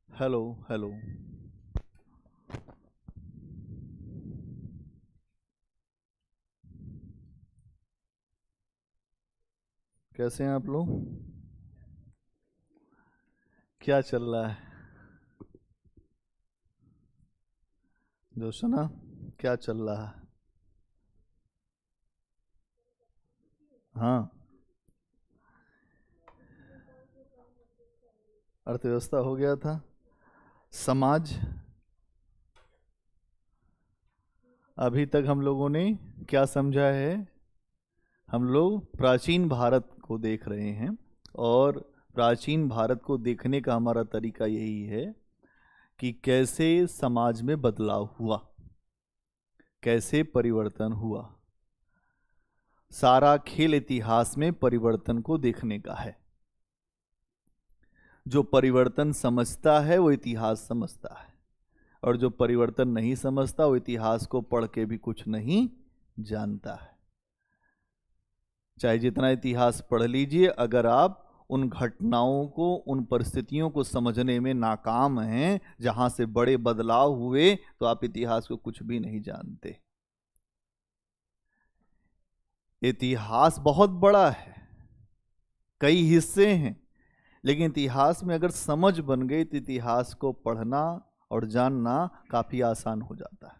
Hello hello. कैसे हैं आप लोग? क्या चल रहा है? जो सुना, क्या चल रहा है? हाँ, अर्थव्यवस्था हो गया था। समाज, अभी तक हम लोगों ने क्या समझा है? हम लोग प्राचीन भारत को देख रहे हैं, और प्राचीन भारत को देखने का हमारा तरीका यही है कि कैसे समाज में बदलाव हुआ, कैसे परिवर्तन हुआ। सारा खेल इतिहास में परिवर्तन को देखने का है। जो परिवर्तन समझता है वो इतिहास समझता है, और जो परिवर्तन नहीं समझता वो इतिहास को पढ़ के भी कुछ नहीं जानता है। चाहे जितना इतिहास पढ़ लीजिए, अगर आप उन घटनाओं को, उन परिस्थितियों को समझने में नाकाम हैं जहां से बड़े बदलाव हुए, तो आप इतिहास को कुछ भी नहीं जानते। इतिहास बहुत बड़ा है, कई हिस्से हैं, लेकिन इतिहास में अगर समझ बन गई तो इतिहास को पढ़ना और जानना काफी आसान हो जाता है।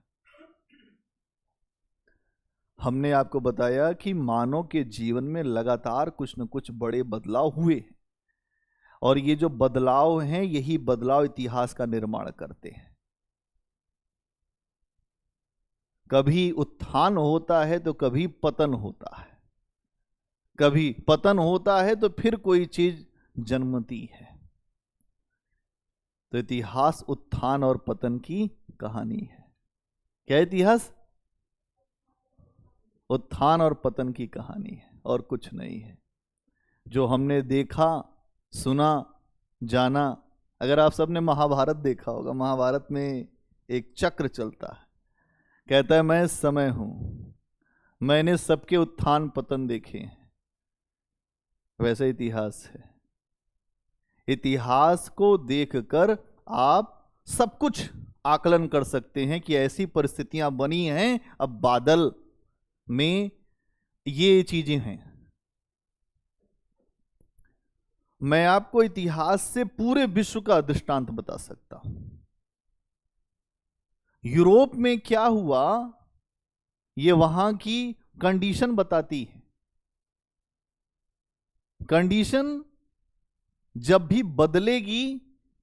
हमने आपको बताया कि मानव के जीवन में लगातार कुछ न कुछ बड़े बदलाव हुए हैं, और ये जो बदलाव हैं, यही बदलाव इतिहास का निर्माण करते हैं। कभी उत्थान होता है तो कभी पतन होता है, कभी पतन होता है तो फिर कोई चीज जन्मती है। तो इतिहास उत्थान और पतन की कहानी है। क्या इतिहास? उत्थान और पतन की कहानी है, और कुछ नहीं है। जो हमने देखा, सुना, जाना। अगर आप सबने महाभारत देखा होगा, महाभारत में एक चक्र चलता है, कहता है मैं समय हूं, मैंने सबके उत्थान पतन देखे हैं। वैसे इतिहास है। इतिहास को देखकर आप सब कुछ आकलन कर सकते हैं कि ऐसी परिस्थितियां बनी हैं, अब बादल में ये चीजें हैं। मैं आपको इतिहास से पूरे विश्व का दृष्टांत बता सकता हूं। यूरोप में क्या हुआ, ये वहां की कंडीशन बताती है। कंडीशन जब भी बदलेगी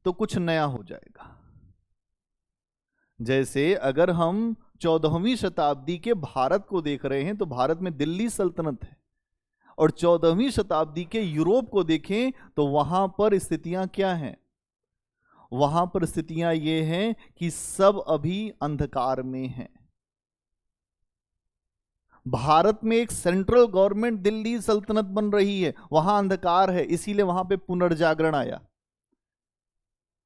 तो कुछ नया हो जाएगा। जैसे अगर हम 14वीं शताब्दी के भारत को देख रहे हैं, तो भारत में दिल्ली सल्तनत है, और 14वीं शताब्दी के यूरोप को देखें तो वहां पर स्थितियां क्या हैं? वहां पर स्थितियां ये हैं कि सब अभी अंधकार में हैं। भारत में एक सेंट्रल गवर्नमेंट दिल्ली सल्तनत बन रही है, वहां अंधकार है, इसीलिए वहां पे पुनर्जागरण आया।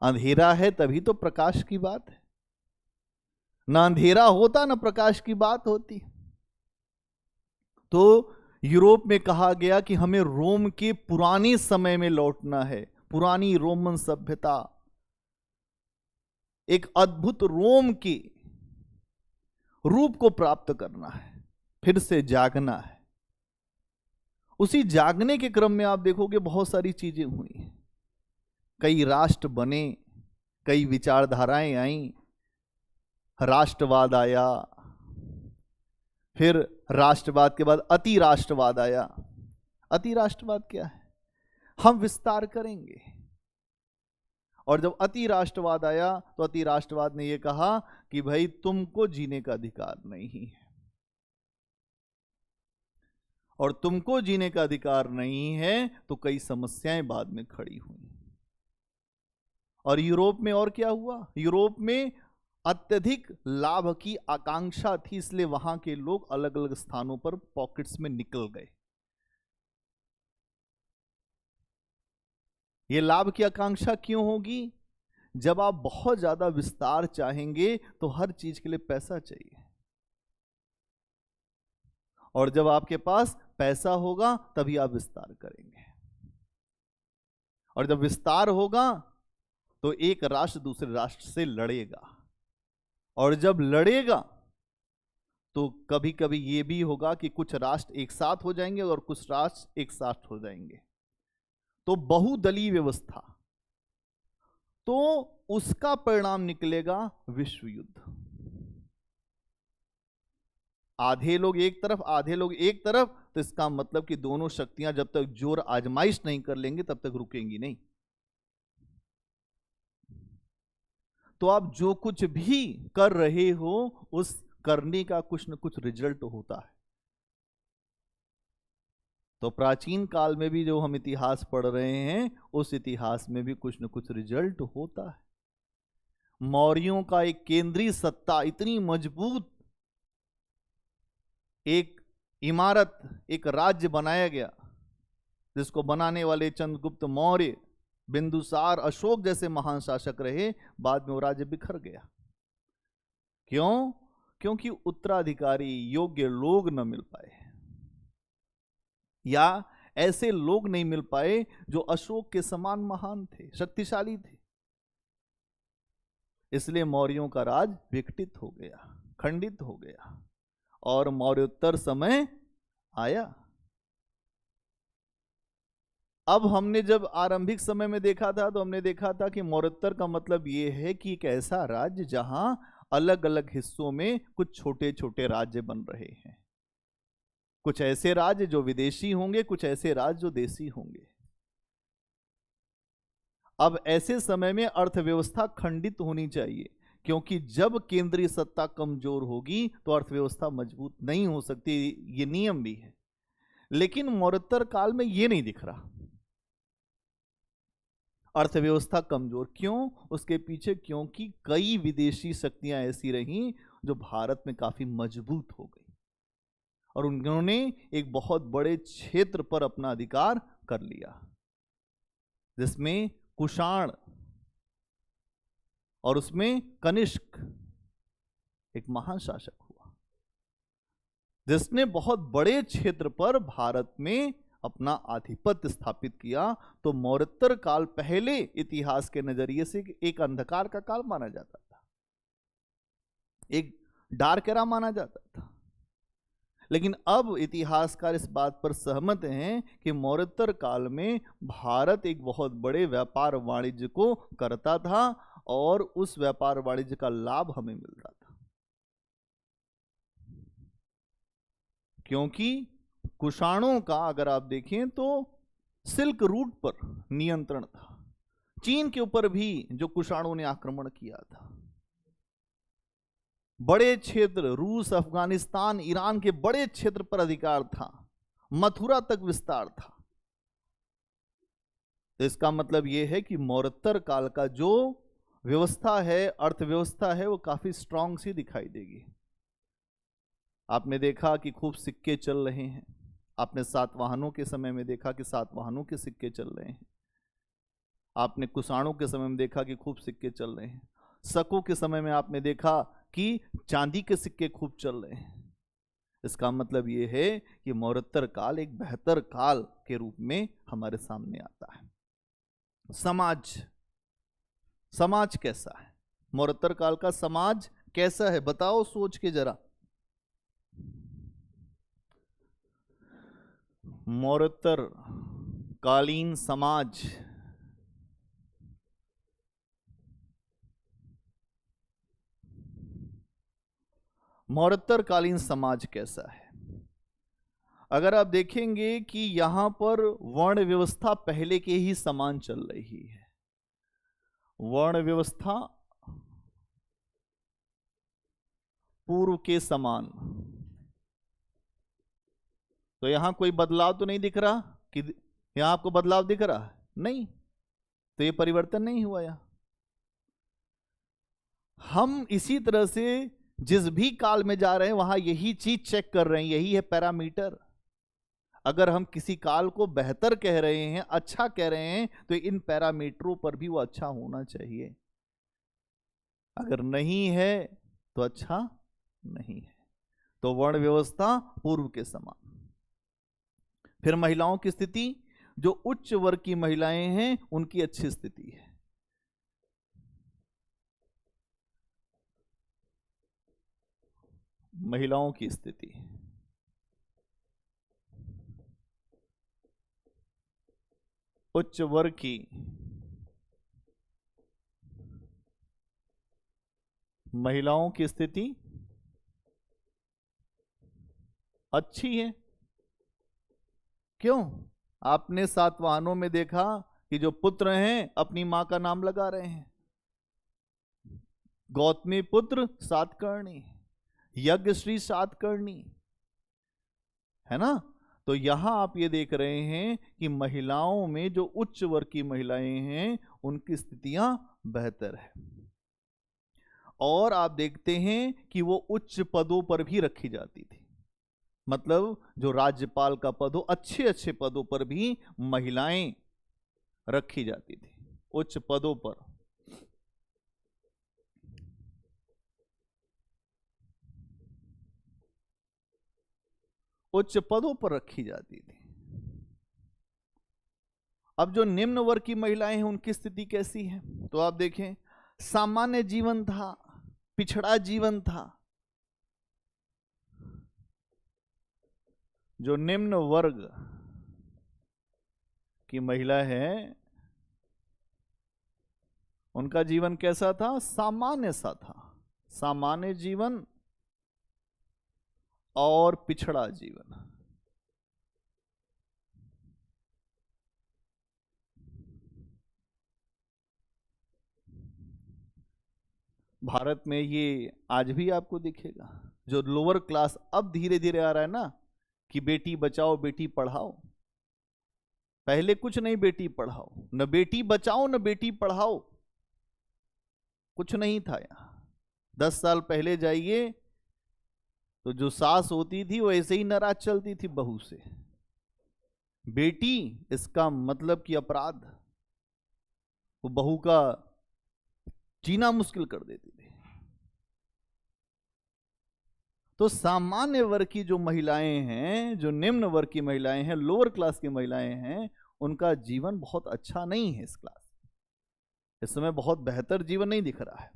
अंधेरा है तभी तो प्रकाश की बात है, ना अंधेरा होता ना प्रकाश की बात होती। तो यूरोप में कहा गया कि हमें रोम के पुराने समय में लौटना है, पुरानी रोमन सभ्यता, एक अद्भुत रोम के रूप को प्राप्त करना है, फिर से जागना है। उसी जागने के क्रम में आप देखोगे बहुत सारी चीजें हुई, कई राष्ट्र बने, कई विचारधाराएं आईं, राष्ट्रवाद आया, फिर राष्ट्रवाद के बाद अति राष्ट्रवाद आया। अति राष्ट्रवाद क्या है, हम विस्तार करेंगे। और जब अति राष्ट्रवाद आया तो अति राष्ट्रवाद ने यह कहा कि भाई तुमको जीने का अधिकार नहीं है, और तुमको जीने का अधिकार नहीं है तो कई समस्याएं बाद में खड़ी हुई। और यूरोप में और क्या हुआ, यूरोप में अत्यधिक लाभ की आकांक्षा थी, इसलिए वहां के लोग अलग अलग स्थानों पर पॉकेट्स में निकल गए। ये लाभ की आकांक्षा क्यों होगी? जब आप बहुत ज्यादा विस्तार चाहेंगे तो हर चीज के लिए पैसा चाहिए, और जब आपके पास पैसा होगा तभी आप विस्तार करेंगे। और जब विस्तार होगा तो एक राष्ट्र दूसरे राष्ट्र से लड़ेगा, और जब लड़ेगा तो कभी कभी ये भी होगा कि कुछ राष्ट्र एक साथ हो जाएंगे और कुछ राष्ट्र एक साथ हो जाएंगे, तो बहुदलीय व्यवस्था, तो उसका परिणाम निकलेगा विश्व युद्ध। आधे लोग एक तरफ आधे लोग एक तरफ, तो इसका मतलब कि दोनों शक्तियां जब तक जोर आजमाइश नहीं कर लेंगे तब तक रुकेंगी नहीं। तो आप जो कुछ भी कर रहे हो उस करने का कुछ न कुछ रिजल्ट होता है। तो प्राचीन काल में भी जो हम इतिहास पढ़ रहे हैं उस इतिहास में भी कुछ न कुछ रिजल्ट होता है। मौर्यों का एक केंद्रीय सत्ता, इतनी मजबूत एक इमारत, एक राज्य बनाया गया, जिसको बनाने वाले चंद्रगुप्त मौर्य, बिंदुसार, अशोक जैसे महान शासक रहे, बाद में वो राज्य बिखर गया। क्यों? क्योंकि उत्तराधिकारी योग्य लोग न मिल पाए, या ऐसे लोग नहीं मिल पाए जो अशोक के समान महान थे, शक्तिशाली थे। इसलिए मौर्यों का राज विघटित हो गया, खंडित हो गया, और मौर्योत्तर समय आया। अब हमने जब आरंभिक समय में देखा था तो हमने देखा था कि मौर्योत्तर का मतलब यह है कि एक ऐसा राज्य जहां अलग अलग हिस्सों में कुछ छोटे छोटे राज्य बन रहे हैं, कुछ ऐसे राज्य जो विदेशी होंगे, कुछ ऐसे राज्य जो देसी होंगे। अब ऐसे समय में अर्थव्यवस्था खंडित होनी चाहिए, क्योंकि जब केंद्रीय सत्ता कमजोर होगी तो अर्थव्यवस्था मजबूत नहीं हो सकती, ये नियम भी है। लेकिन मौर्योत्तर काल में ये नहीं दिख रहा। अर्थव्यवस्था कमजोर क्यों? उसके पीछे क्योंकि कई विदेशी शक्तियां ऐसी रहीं जो भारत में काफी मजबूत हो गई, और उन्होंने एक बहुत बड़े क्षेत्र पर अपना अधिकार कर लिया, जिसमें कुषाण और उसमें कनिष्क एक महान शासक हुआ, जिसने बहुत बड़े क्षेत्र पर भारत में अपना आधिपत्य स्थापित किया। तो मौर्योत्तर काल पहले इतिहास के नजरिए से एक अंधकार का काल माना जाता था, एक डार्क एरा माना जाता था। लेकिन अब इतिहासकार इस बात पर सहमत हैं कि मौर्योत्तर काल में भारत एक बहुत बड़े व्यापार वाणिज्य को करता था, और उस व्यापार वाणिज्य का लाभ हमें मिलता था, क्योंकि कुषाणों का अगर आप देखें तो सिल्क रूट पर नियंत्रण था। चीन के ऊपर भी जो कुषाणों ने आक्रमण किया था, बड़े क्षेत्र, रूस, अफगानिस्तान, ईरान के बड़े क्षेत्र पर अधिकार था, मथुरा तक विस्तार था। तो इसका मतलब यह है कि मौर्योत्तर काल का जो व्यवस्था है, अर्थव्यवस्था है, वो काफी स्ट्रांग सी दिखाई देगी। आपने देखा कि खूब सिक्के चल रहे हैं। आपने सातवाहनों के समय में देखा कि सातवाहनों के सिक्के चल रहे हैं। आपने कुषाणों के समय में देखा कि खूब सिक्के चल रहे हैं। शकों के समय में आपने देखा कि चांदी के सिक्के खूब चल रहे हैं। इसका मतलब यह है कि मौर्योत्तर काल एक बेहतर काल के रूप में हमारे सामने आता है। समाज कैसा है? मौर्योत्तर काल का समाज कैसा है? बताओ सोच के जरा। मौर्योत्तर कालीन समाज मौर्योत्तर कालीन समाज कैसा है? अगर आप देखेंगे कि यहां पर वर्ण व्यवस्था पहले के ही समान चल रही है। वर्ण व्यवस्था पूर्व के समान। तो यहां कोई बदलाव तो नहीं दिख रहा कि यहां आपको बदलाव दिख रहा है? नहीं, तो ये परिवर्तन नहीं हुआ। यहां हम इसी तरह से जिस भी काल में जा रहे हैं वहां यही चीज चेक कर रहे हैं, यही है पैरामीटर। अगर हम किसी काल को बेहतर कह रहे हैं, अच्छा कह रहे हैं, तो इन पैरामीटरों पर भी वो अच्छा होना चाहिए। अगर नहीं है तो अच्छा नहीं है। तो वर्ण व्यवस्था पूर्व के समान। फिर महिलाओं की स्थिति, जो उच्च वर्ग की महिलाएं हैं उनकी अच्छी स्थिति है। महिलाओं की स्थिति, उच्च वर्ग की महिलाओं की स्थिति अच्छी है। क्यों? आपने सातवाहनों में देखा कि जो पुत्र हैं अपनी मां का नाम लगा रहे हैं। गौतमी पुत्र सातकर्णी, यज्ञश्री सातकर्णी, है ना। तो यहां आप ये देख रहे हैं कि महिलाओं में जो उच्च वर्ग की महिलाएं हैं उनकी स्थितियां बेहतर है। और आप देखते हैं कि वो उच्च पदों पर भी रखी जाती थी। मतलब जो राज्यपाल का पद हो, अच्छे अच्छे पदों पर भी महिलाएं रखी जाती थी, उच्च पदों पर। उच्च पदों पर रखी जाती थी। अब जो निम्न वर्ग की महिलाएं हैं उनकी स्थिति कैसी है? तो आप देखें, सामान्य जीवन था, पिछड़ा जीवन था। जो निम्न वर्ग की महिला है उनका जीवन कैसा था? सामान्य सा था। सामान्य जीवन और पिछड़ा जीवन। भारत में ये आज भी आपको दिखेगा। जो लोअर क्लास अब धीरे धीरे आ रहा है ना कि बेटी बचाओ बेटी पढ़ाओ। पहले कुछ नहीं, बेटी पढ़ाओ, न बेटी बचाओ न बेटी पढ़ाओ, कुछ नहीं था यहां। 10 साल पहले जाइए तो जो सास होती थी वो ऐसे ही नाराज चलती थी बहू से। बेटी इसका मतलब कि अपराध, वो बहू का जीना मुश्किल कर देती थी। तो सामान्य वर्ग की जो महिलाएं हैं, जो निम्न वर्ग की महिलाएं हैं, लोअर क्लास की महिलाएं हैं, उनका जीवन बहुत अच्छा नहीं है। इस समय बहुत बेहतर जीवन नहीं दिख रहा है।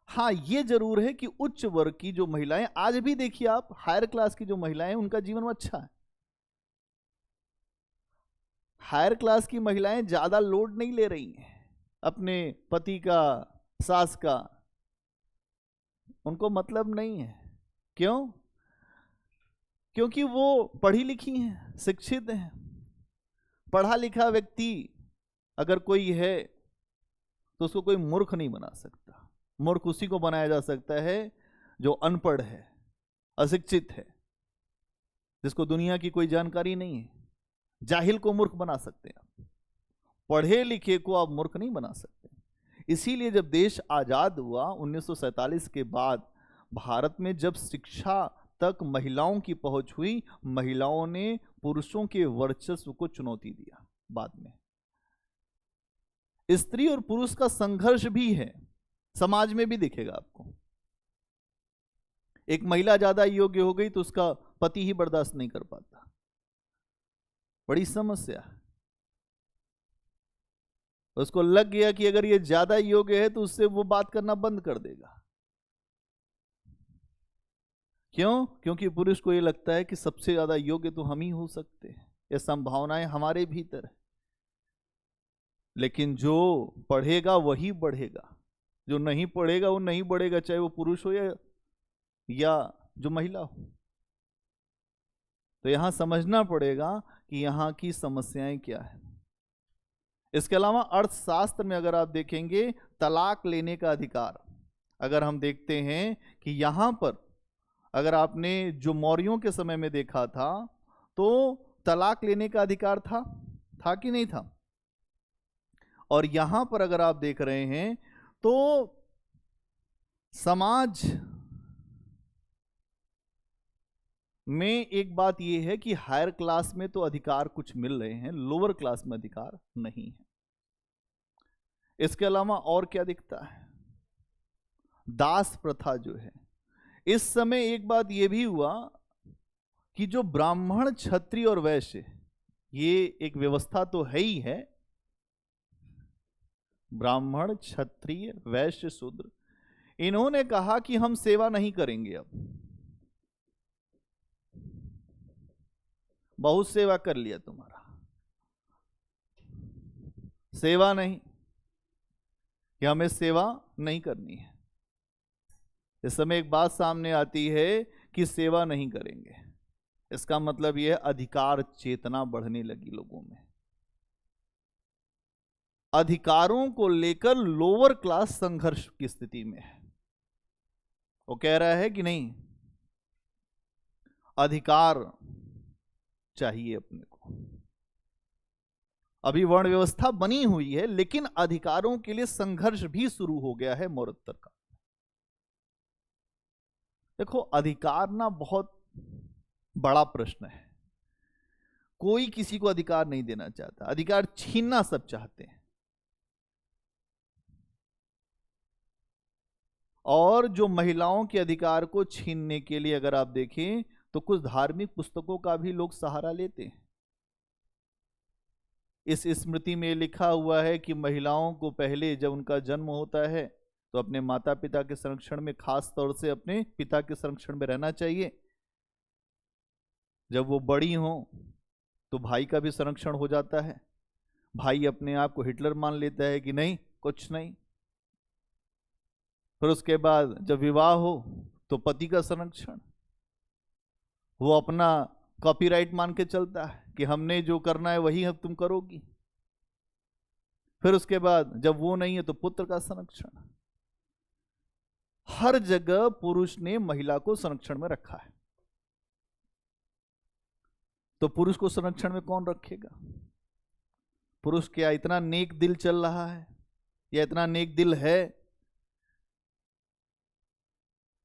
हाँ, ये जरूर है कि उच्च वर्ग की जो महिलाएं, आज भी देखिए आप, हायर क्लास की जो महिलाएं उनका जीवन अच्छा है। हायर क्लास की महिलाएं ज्यादा लोड नहीं ले रही हैं अपने पति का, सास का, उनको मतलब नहीं है। क्यों? क्योंकि वो पढ़ी लिखी हैं, शिक्षित हैं। पढ़ा लिखा व्यक्ति अगर कोई है तो उसको कोई मूर्ख नहीं बना सकता। मूर्ख उसी को बनाया जा सकता है जो अनपढ़ है, अशिक्षित है, जिसको दुनिया की कोई जानकारी नहीं है। जाहिल को मूर्ख बना सकते हैं आप, पढ़े लिखे को आप मूर्ख नहीं बना सकते। इसीलिए जब देश आजाद हुआ 1947 के बाद, भारत में जब शिक्षा तक महिलाओं की पहुंच हुई, महिलाओं ने पुरुषों के वर्चस्व को चुनौती दिया। बाद में स्त्री और पुरुष का संघर्ष भी है, समाज में भी दिखेगा आपको। एक महिला ज्यादा योग्य हो गई तो उसका पति ही बर्दाश्त नहीं कर पाता, बड़ी समस्या। उसको लग गया कि अगर ये ज्यादा योग्य है तो उससे वो बात करना बंद कर देगा। क्यों? क्योंकि पुरुष को ये लगता है कि सबसे ज्यादा योग्य तो हम ही हो सकते हैं, ये संभावनाएं हमारे भीतर है। लेकिन जो पढ़ेगा वही बढ़ेगा, जो नहीं पढ़ेगा वो नहीं बढ़ेगा, चाहे वो पुरुष हो या जो महिला हो। तो यहां समझना पड़ेगा कि यहां की समस्याएं क्या है। इसके अलावा अर्थशास्त्र में अगर आप देखेंगे, तलाक लेने का अधिकार, अगर हम देखते हैं कि यहां पर अगर आपने जो मौर्यों के समय में देखा था तो तलाक लेने का अधिकार था कि नहीं था। और यहां पर अगर आप देख रहे हैं तो समाज में एक बात यह है कि हायर क्लास में तो अधिकार कुछ मिल रहे हैं, लोअर क्लास में अधिकार नहीं है। इसके अलावा और क्या दिखता है? दास प्रथा जो है, इस समय एक बात यह भी हुआ कि जो ब्राह्मण, क्षत्रिय और वैश्य, ये एक व्यवस्था तो है ही है। ब्राह्मण, क्षत्रिय, वैश्य, शूद्र, इन्होंने कहा कि हम सेवा नहीं करेंगे। अब बहुत सेवा कर लिया तुम्हारा, सेवा नहीं, कि हमें सेवा नहीं करनी है। इस समय एक बात सामने आती है कि सेवा नहीं करेंगे, इसका मतलब यह अधिकार चेतना बढ़ने लगी लोगों में। अधिकारों को लेकर लोअर क्लास संघर्ष की स्थिति में है। वो कह रहा है कि नहीं, अधिकार चाहिए अपने को। अभी वर्ण व्यवस्था बनी हुई है, लेकिन अधिकारों के लिए संघर्ष भी शुरू हो गया है मौरोत्तर का। देखो, अधिकार ना बहुत बड़ा प्रश्न है। कोई किसी को अधिकार नहीं देना चाहता, अधिकार छीनना सब चाहते हैं। और जो महिलाओं के अधिकार को छीनने के लिए अगर आप देखें तो कुछ धार्मिक पुस्तकों का भी लोग सहारा लेते हैं। इस स्मृति में लिखा हुआ है कि महिलाओं को पहले जब उनका जन्म होता है तो अपने माता पिता के संरक्षण में, खास तौर से अपने पिता के संरक्षण में रहना चाहिए। जब वो बड़ी हो तो भाई का भी संरक्षण हो जाता है। भाई अपने आप को हिटलर मान लेता है कि नहीं, कुछ नहीं। फिर उसके बाद जब विवाह हो तो पति का संरक्षण, वो अपना कॉपीराइट मान के चलता है कि हमने जो करना है वही अब तुम करोगी। फिर उसके बाद जब वो नहीं है तो पुत्र का संरक्षण। हर जगह पुरुष ने महिला को संरक्षण में रखा है। तो पुरुष को संरक्षण में कौन रखेगा? पुरुष क्या इतना नेक दिल चल रहा है, या इतना नेक दिल है?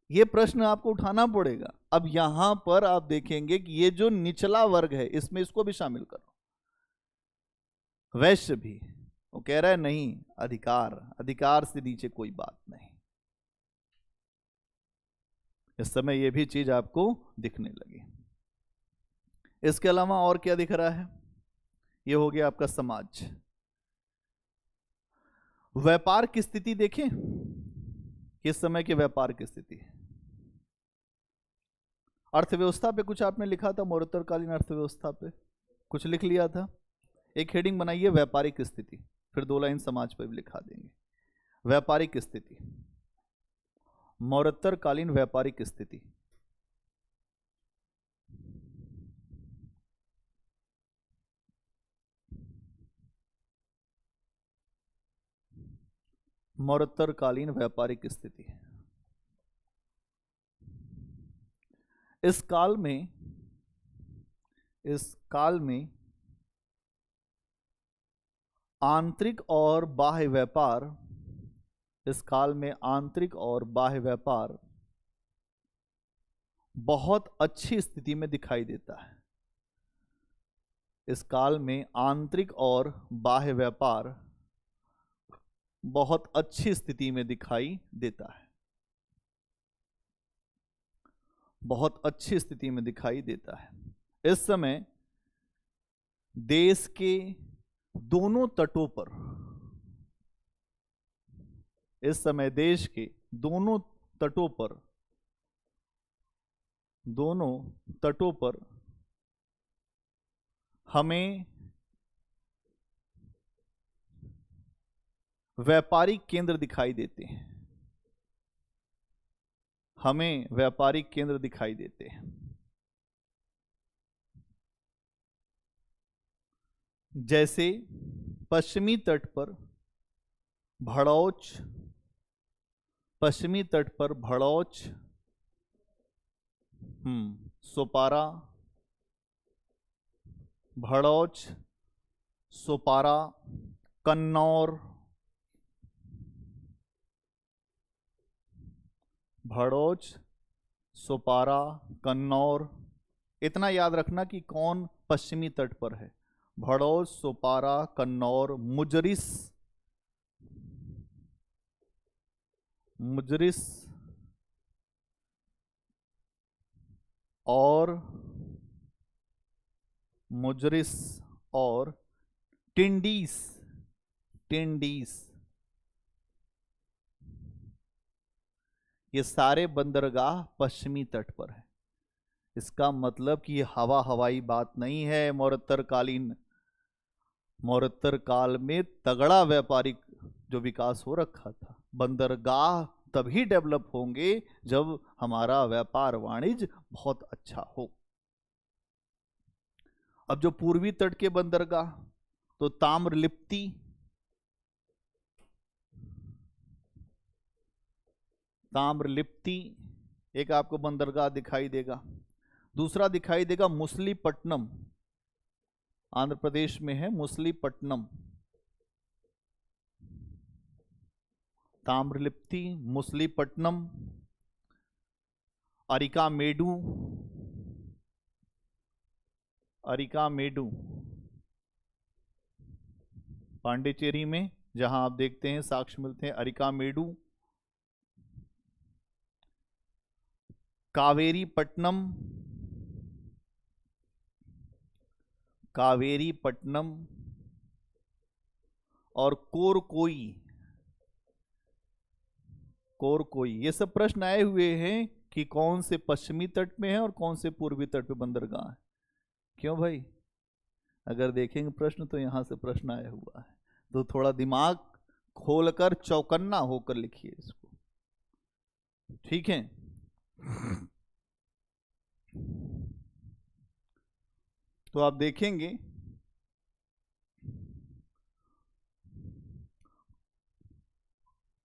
ये प्रश्न आपको उठाना पड़ेगा। अब यहां पर आप देखेंगे कि ये जो निचला वर्ग है, इसमें इसको भी शामिल करो, वैश्य भी। वो कह रहा है नहीं, अधिकार, अधिकार से नीचे कोई बात नहीं। इस समय ये भी चीज आपको दिखने लगी। इसके अलावा और क्या दिख रहा है? ये हो गया आपका समाज। व्यापार की स्थिति देखें, किस समय के व्यापार की स्थिति। अर्थव्यवस्था पे कुछ आपने लिखा था, मौर्योत्तरकालीन अर्थव्यवस्था पे कुछ लिख लिया था। एक हेडिंग बनाइए, व्यापारिक स्थिति, फिर 2 लाइन समाज पर भी लिखा देंगे। व्यापारिक स्थिति, मौर्योत्तरकालीन व्यापारिक स्थिति। मौर्योत्तरकालीन व्यापारिक स्थिति। इस काल में आंतरिक और बाह्य व्यापार, इस काल में आंतरिक और बाह्य व्यापार बहुत अच्छी स्थिति में दिखाई देता है। इस काल में आंतरिक और बाह्य व्यापार बहुत अच्छी स्थिति में दिखाई देता है, बहुत अच्छी स्थिति में दिखाई देता है। इस समय देश के दोनों तटों पर, इस समय देश के दोनों तटों पर हमें व्यापारिक केंद्र दिखाई देते हैं, हमें व्यापारिक केंद्र दिखाई देते हैं। जैसे पश्चिमी तट पर भड़ौच, पश्चिमी तट पर भड़ौच, सोपारा, भड़ौच, सोपारा, कन्नौर, भड़ौच, सोपारा, कन्नौर। इतना याद रखना कि कौन पश्चिमी तट पर है। भड़ौच, सोपारा, कन्नौर, मुजरिस, और मुजरिस और टिंडीस। टिंडीस ये सारे बंदरगाह पश्चिमी तट पर है। इसका मतलब कि ये हवाई बात नहीं है। मौर्योत्तर काल में तगड़ा व्यापारिक जो विकास हो रखा था, बंदरगाह तभी डेवलप होंगे जब हमारा व्यापार वाणिज्य बहुत अच्छा हो। अब जो पूर्वी तट के बंदरगाह, तो ताम्रलिप्ति, ताम्रलिप्ति एक आपको बंदरगाह दिखाई देगा। दूसरा दिखाई देगा मुसलीपट्टनम, आंध्र प्रदेश में है मुसलीपट्टनम। ताम्रलिप्ति, मुसलीपट्टनम, अरिकामेडु, अरिकामेडु पांडिचेरी में, जहां आप देखते हैं साक्ष्य मिलते हैं अरिकामेडु। कावेरीपट्टनम, कावेरीपट्टनम और कोरकोई। कोरकोई, ये सब प्रश्न आए हुए हैं कि कौन से पश्चिमी तट में है और कौन से पूर्वी तट पे बंदरगाह है। क्यों भाई? अगर देखेंगे प्रश्न तो यहां से प्रश्न आया हुआ है, तो थोड़ा दिमाग खोलकर चौकन्ना होकर लिखिए इसको, ठीक है। तो आप देखेंगे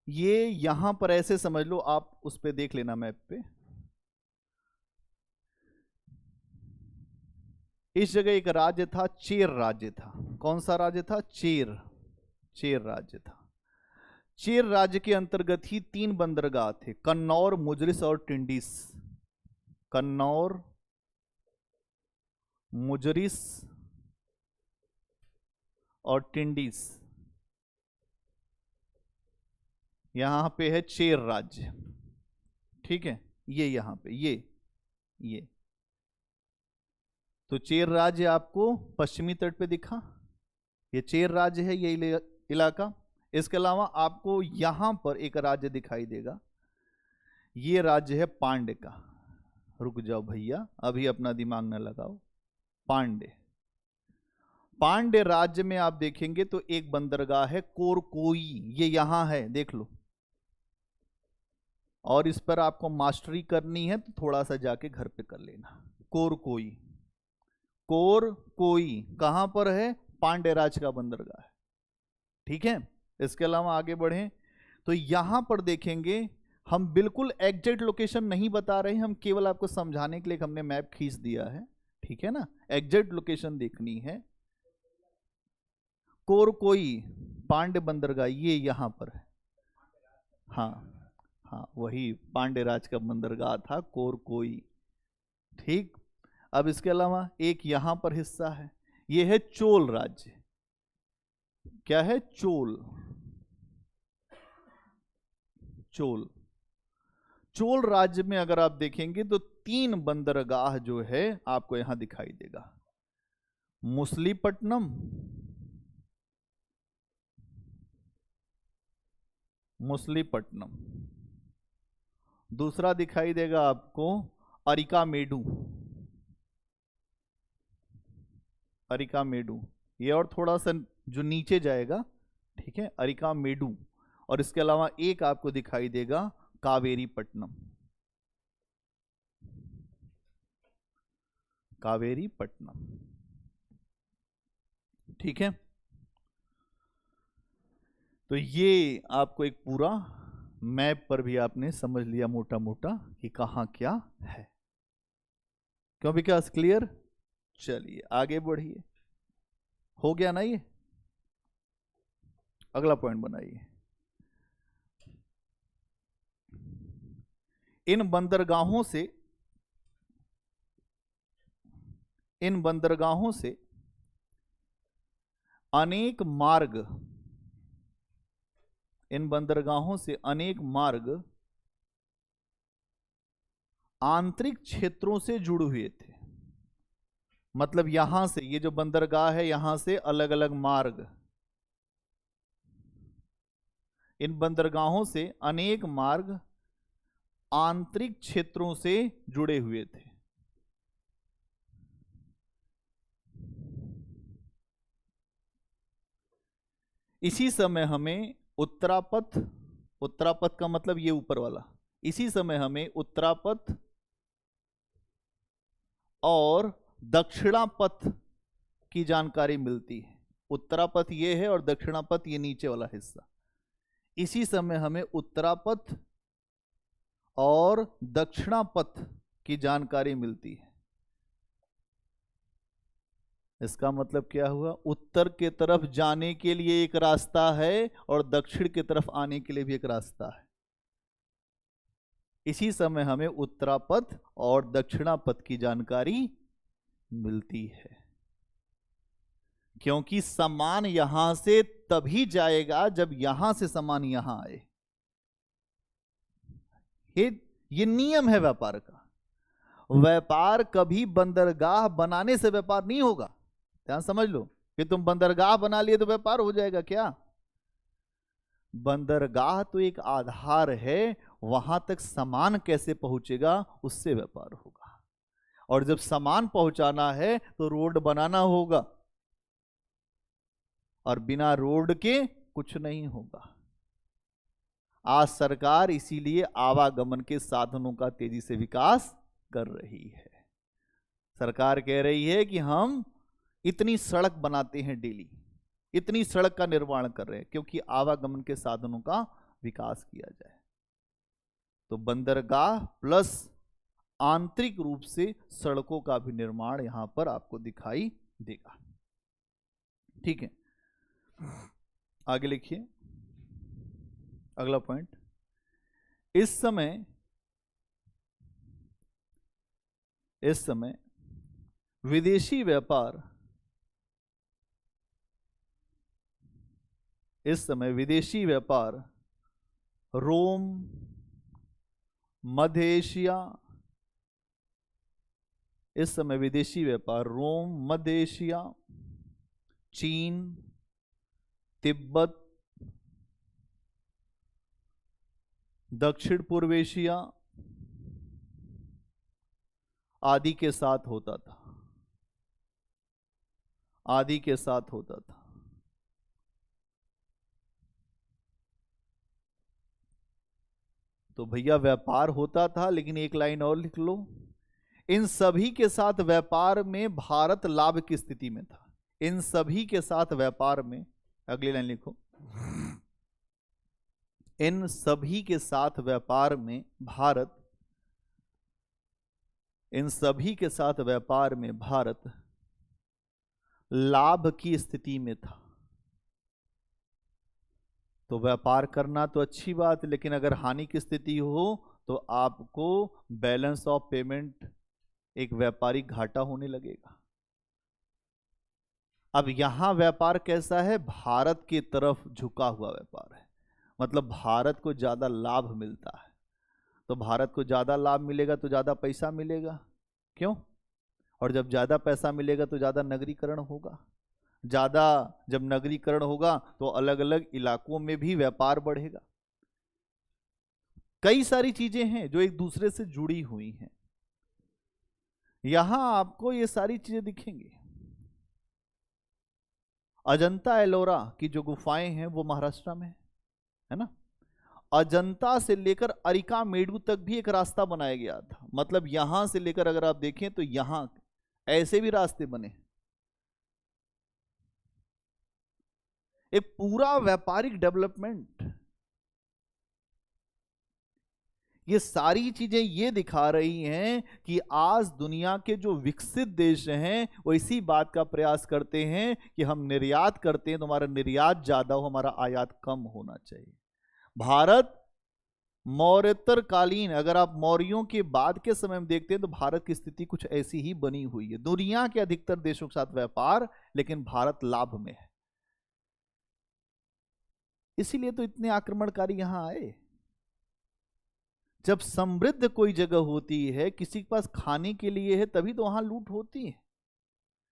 ये यहां पर ऐसे समझ लो, आप उस पे देख लेना मैप पे। इस जगह एक राज्य था, चेर राज्य था। कौन सा राज्य था? चेर, चेर राज्य था। चेर राज्य के अंतर्गत ही 3 बंदरगाह थे, कन्नौर, मुजरिस और टिंडिस। कन्नौर, मुजरिस और टिंडिस। यहां पे है चेर राज्य, ठीक है। ये यहां पे ये तो चेर राज्य आपको पश्चिमी तट पे दिखा, ये चेर राज्य है ये इलाका। इसके अलावा आपको यहां पर एक राज्य दिखाई देगा, ये राज्य है पांड्य का। रुक जाओ भैया, अभी अपना दिमाग न लगाओ। पांड्य, पांड्य राज्य में आप देखेंगे तो एक बंदरगाह है कोरकोई, ये यहां है, देख लो। और इस पर आपको मास्टरी करनी है तो थोड़ा सा जाके घर पे कर लेना। कोरकोई, कोरकोई कहां पर है? पांड्य राज का बंदरगाह है, ठीक है। इसके अलावा आगे बढ़ें तो यहां पर देखेंगे, हम बिल्कुल एग्जैक्ट लोकेशन नहीं बता रहे हैं, हम केवल आपको समझाने के लिए हमने मैप खींच दिया है, ठीक है ना। एग्जैक्ट लोकेशन देखनी है। कोरकोई पांड्य बंदरगाह ये यहां पर है, हाँ हाँ, वही पांड्य राज का बंदरगाह था कोरकोई, ठीक। अब इसके अलावा एक यहां पर हिस्सा है, ये है चोल राज्य। क्या है? चोल, चोल। चोल राज्य में अगर आप देखेंगे तो 3 बंदरगाह जो है आपको यहां दिखाई देगा, मुसलीपट्टनम, मुसलीपट्टनम। दूसरा दिखाई देगा आपको अरिकामेडु, अरिकामेडु। ये और थोड़ा सा जो नीचे जाएगा, ठीक है, अरिकामेडु। और इसके अलावा एक आपको दिखाई देगा कावेरीपट्टनम, कावेरीपट्टनम, ठीक है। तो ये आपको एक पूरा मैप पर भी आपने समझ लिया मोटा मोटा कि कहां क्या है। क्यों विकास? क्लियर? चलिए आगे बढ़िए। हो गया ना ये? अगला पॉइंट बनाइए। इन बंदरगाहों से, इन बंदरगाहों से अनेक मार्ग, इन बंदरगाहों से अनेक मार्ग आंतरिक क्षेत्रों से जुड़े हुए थे। मतलब यहां से, ये जो बंदरगाह है, यहां से अलग अलग मार्ग, इन बंदरगाहों से अनेक मार्ग आंतरिक क्षेत्रों से जुड़े हुए थे। इसी समय हमें उत्तरापथ, उत्तरापथ का मतलब ये ऊपर वाला, इसी समय हमें उत्तरापथ और दक्षिणापथ की जानकारी मिलती है। उत्तरापथ ये है और दक्षिणापथ ये नीचे वाला हिस्सा। इसी समय हमें उत्तरापथ और दक्षिणापथ की जानकारी मिलती है। इसका मतलब क्या हुआ? उत्तर के तरफ जाने के लिए एक रास्ता है और दक्षिण की तरफ आने के लिए भी एक रास्ता है। इसी समय हमें उत्तरापथ और दक्षिणापथ की जानकारी मिलती है, क्योंकि सामान यहां से तभी जाएगा जब यहां से सामान यहां आए। ये नियम है व्यापार का। व्यापार कभी बंदरगाह बनाने से व्यापार नहीं होगा। ध्यान समझ लो कि तुम बंदरगाह बना लिए तो व्यापार हो जाएगा क्या? बंदरगाह तो एक आधार है, वहां तक सामान कैसे पहुंचेगा उससे व्यापार होगा। और जब सामान पहुंचाना है तो रोड बनाना होगा, और बिना रोड के कुछ नहीं होगा। आज सरकार इसीलिए आवागमन के साधनों का तेजी से विकास कर रही है। सरकार कह रही है कि हम इतनी सड़क बनाते हैं डेली, इतनी सड़क का निर्माण कर रहे हैं क्योंकि आवागमन के साधनों का विकास किया जाए। तो बंदरगाह प्लस आंतरिक रूप से सड़कों का भी निर्माण यहां पर आपको दिखाई देगा। ठीक है, आगे लिखिए अगला पॉइंट। इस समय विदेशी व्यापार, इस समय विदेशी व्यापार रोम, मध्य एशिया, इस समय विदेशी व्यापार रोम, मध्य एशिया, चीन, तिब्बत, दक्षिण पूर्व एशिया आदि के साथ होता था, आदि के साथ होता था। तो भैया व्यापार होता था, लेकिन एक लाइन और लिख लो, इन सभी के साथ व्यापार में भारत लाभ की स्थिति में था। इन सभी के साथ व्यापार में, अगली लाइन लिखो, इन सभी के साथ व्यापार में भारत, इन सभी के साथ व्यापार में भारत लाभ की स्थिति में था। तो व्यापार करना तो अच्छी बात है, लेकिन अगर हानि की स्थिति हो तो आपको बैलेंस ऑफ पेमेंट, एक व्यापारिक घाटा होने लगेगा। अब यहां व्यापार कैसा है? भारत की तरफ झुका हुआ व्यापार है, मतलब भारत को ज्यादा लाभ मिलता है। तो भारत को ज्यादा लाभ मिलेगा तो ज्यादा पैसा मिलेगा, क्यों? और जब ज्यादा पैसा मिलेगा तो ज्यादा नगरीकरण होगा। ज्यादा जब नगरीकरण होगा तो अलग अलग इलाकों में भी व्यापार बढ़ेगा। कई सारी चीजें हैं जो एक दूसरे से जुड़ी हुई हैं। यहां आपको ये सारी चीजें दिखेंगी। अजंता एलोरा की जो गुफाएं हैं वो महाराष्ट्र में है ना। अजंता से लेकर अरिका मेडू तक भी एक रास्ता बनाया गया था। मतलब यहां से लेकर अगर आप देखें तो यहां ऐसे भी रास्ते बने। एक पूरा व्यापारिक डेवलपमेंट। ये सारी चीजें ये दिखा रही हैं कि आज दुनिया के जो विकसित देश हैं वो इसी बात का प्रयास करते हैं कि हम निर्यात करते हैं तो हमारा निर्यात ज्यादा हो, हमारा आयात कम होना चाहिए। भारत मौर्योत्तर कालीन, अगर आप मौर्यों के बाद के समय में देखते हैं तो भारत की स्थिति कुछ ऐसी ही बनी हुई है। दुनिया के अधिकतर देशों के साथ व्यापार, लेकिन भारत लाभ में है। इसीलिए तो इतने आक्रमणकारी यहां आए। जब समृद्ध कोई जगह होती है, किसी के पास खाने के लिए है, तभी तो वहां लूट होती है।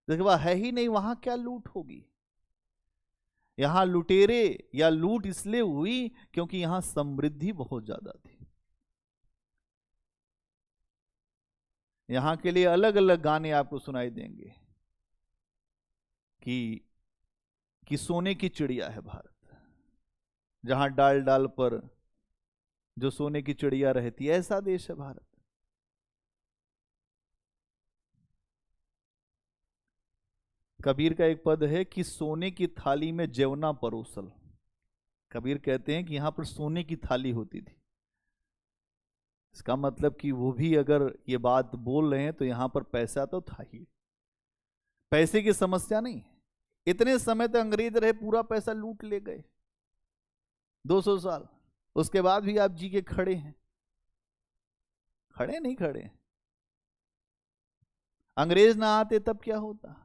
जगह है ही नहीं, वहां क्या लूट होगी। यहां लुटेरे या लूट इसलिए हुई क्योंकि यहां समृद्धि बहुत ज्यादा थी। यहां के लिए अलग अलग गाने आपको सुनाई देंगे कि सोने की चिड़िया है भारत, जहां डाल डाल पर जो सोने की चिड़िया रहती है, ऐसा देश है भारत। कबीर का एक पद है कि सोने की थाली में जेवना परोसल। कबीर कहते हैं कि यहां पर सोने की थाली होती थी। इसका मतलब कि वो भी अगर ये बात बोल रहे हैं तो यहां पर पैसा तो था ही, पैसे की समस्या नहीं। इतने समय तक अंग्रेज रहे, पूरा पैसा लूट ले गए 200 साल, उसके बाद भी आप जी के खड़े हैं? खड़े नहीं खड़े। अंग्रेज ना आते तब क्या होता।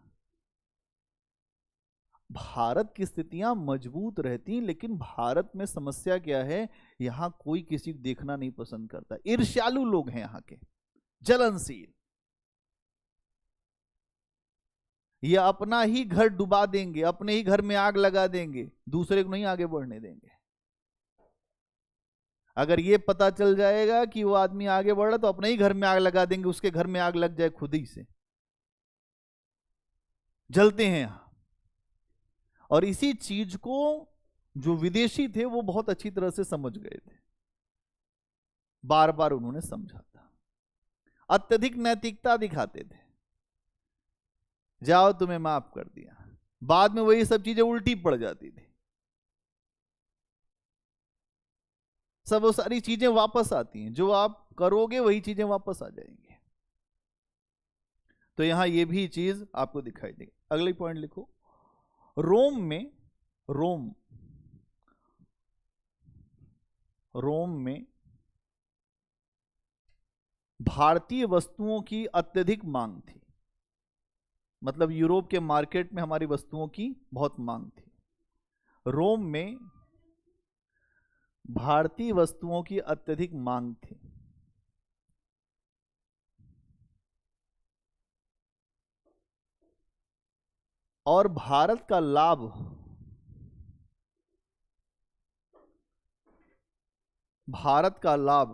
भारत की स्थितियां मजबूत रहती, लेकिन भारत में समस्या क्या है, यहां कोई किसी को देखना नहीं पसंद करता। ईर्ष्यालु लोग हैं यहां के, जलनशील। ये अपना ही घर डुबा देंगे, अपने ही घर में आग लगा देंगे, दूसरे को नहीं आगे बढ़ने देंगे। अगर ये पता चल जाएगा कि वो आदमी आगे बढ़ रहा तो अपने ही घर में आग लगा देंगे, उसके घर में आग लग जाए खुद ही से। जलते हैं यहां। और इसी चीज को जो विदेशी थे वो बहुत अच्छी तरह से समझ गए थे, बार बार उन्होंने समझा था। अत्यधिक नैतिकता दिखाते थे, जाओ तुम्हें माफ कर दिया, बाद में वही सब चीजें उल्टी पड़ जाती थी। सब वो सारी चीजें वापस आती हैं, जो आप करोगे वही चीजें वापस आ जाएंगी। तो यहां ये भी चीज आपको दिखाई देगी। अगली पॉइंट लिखो। रोम में भारतीय वस्तुओं की अत्यधिक मांग थी। मतलब यूरोप के मार्केट में हमारी वस्तुओं की बहुत मांग थी। रोम में भारतीय वस्तुओं की अत्यधिक मांग थी। और भारत का लाभ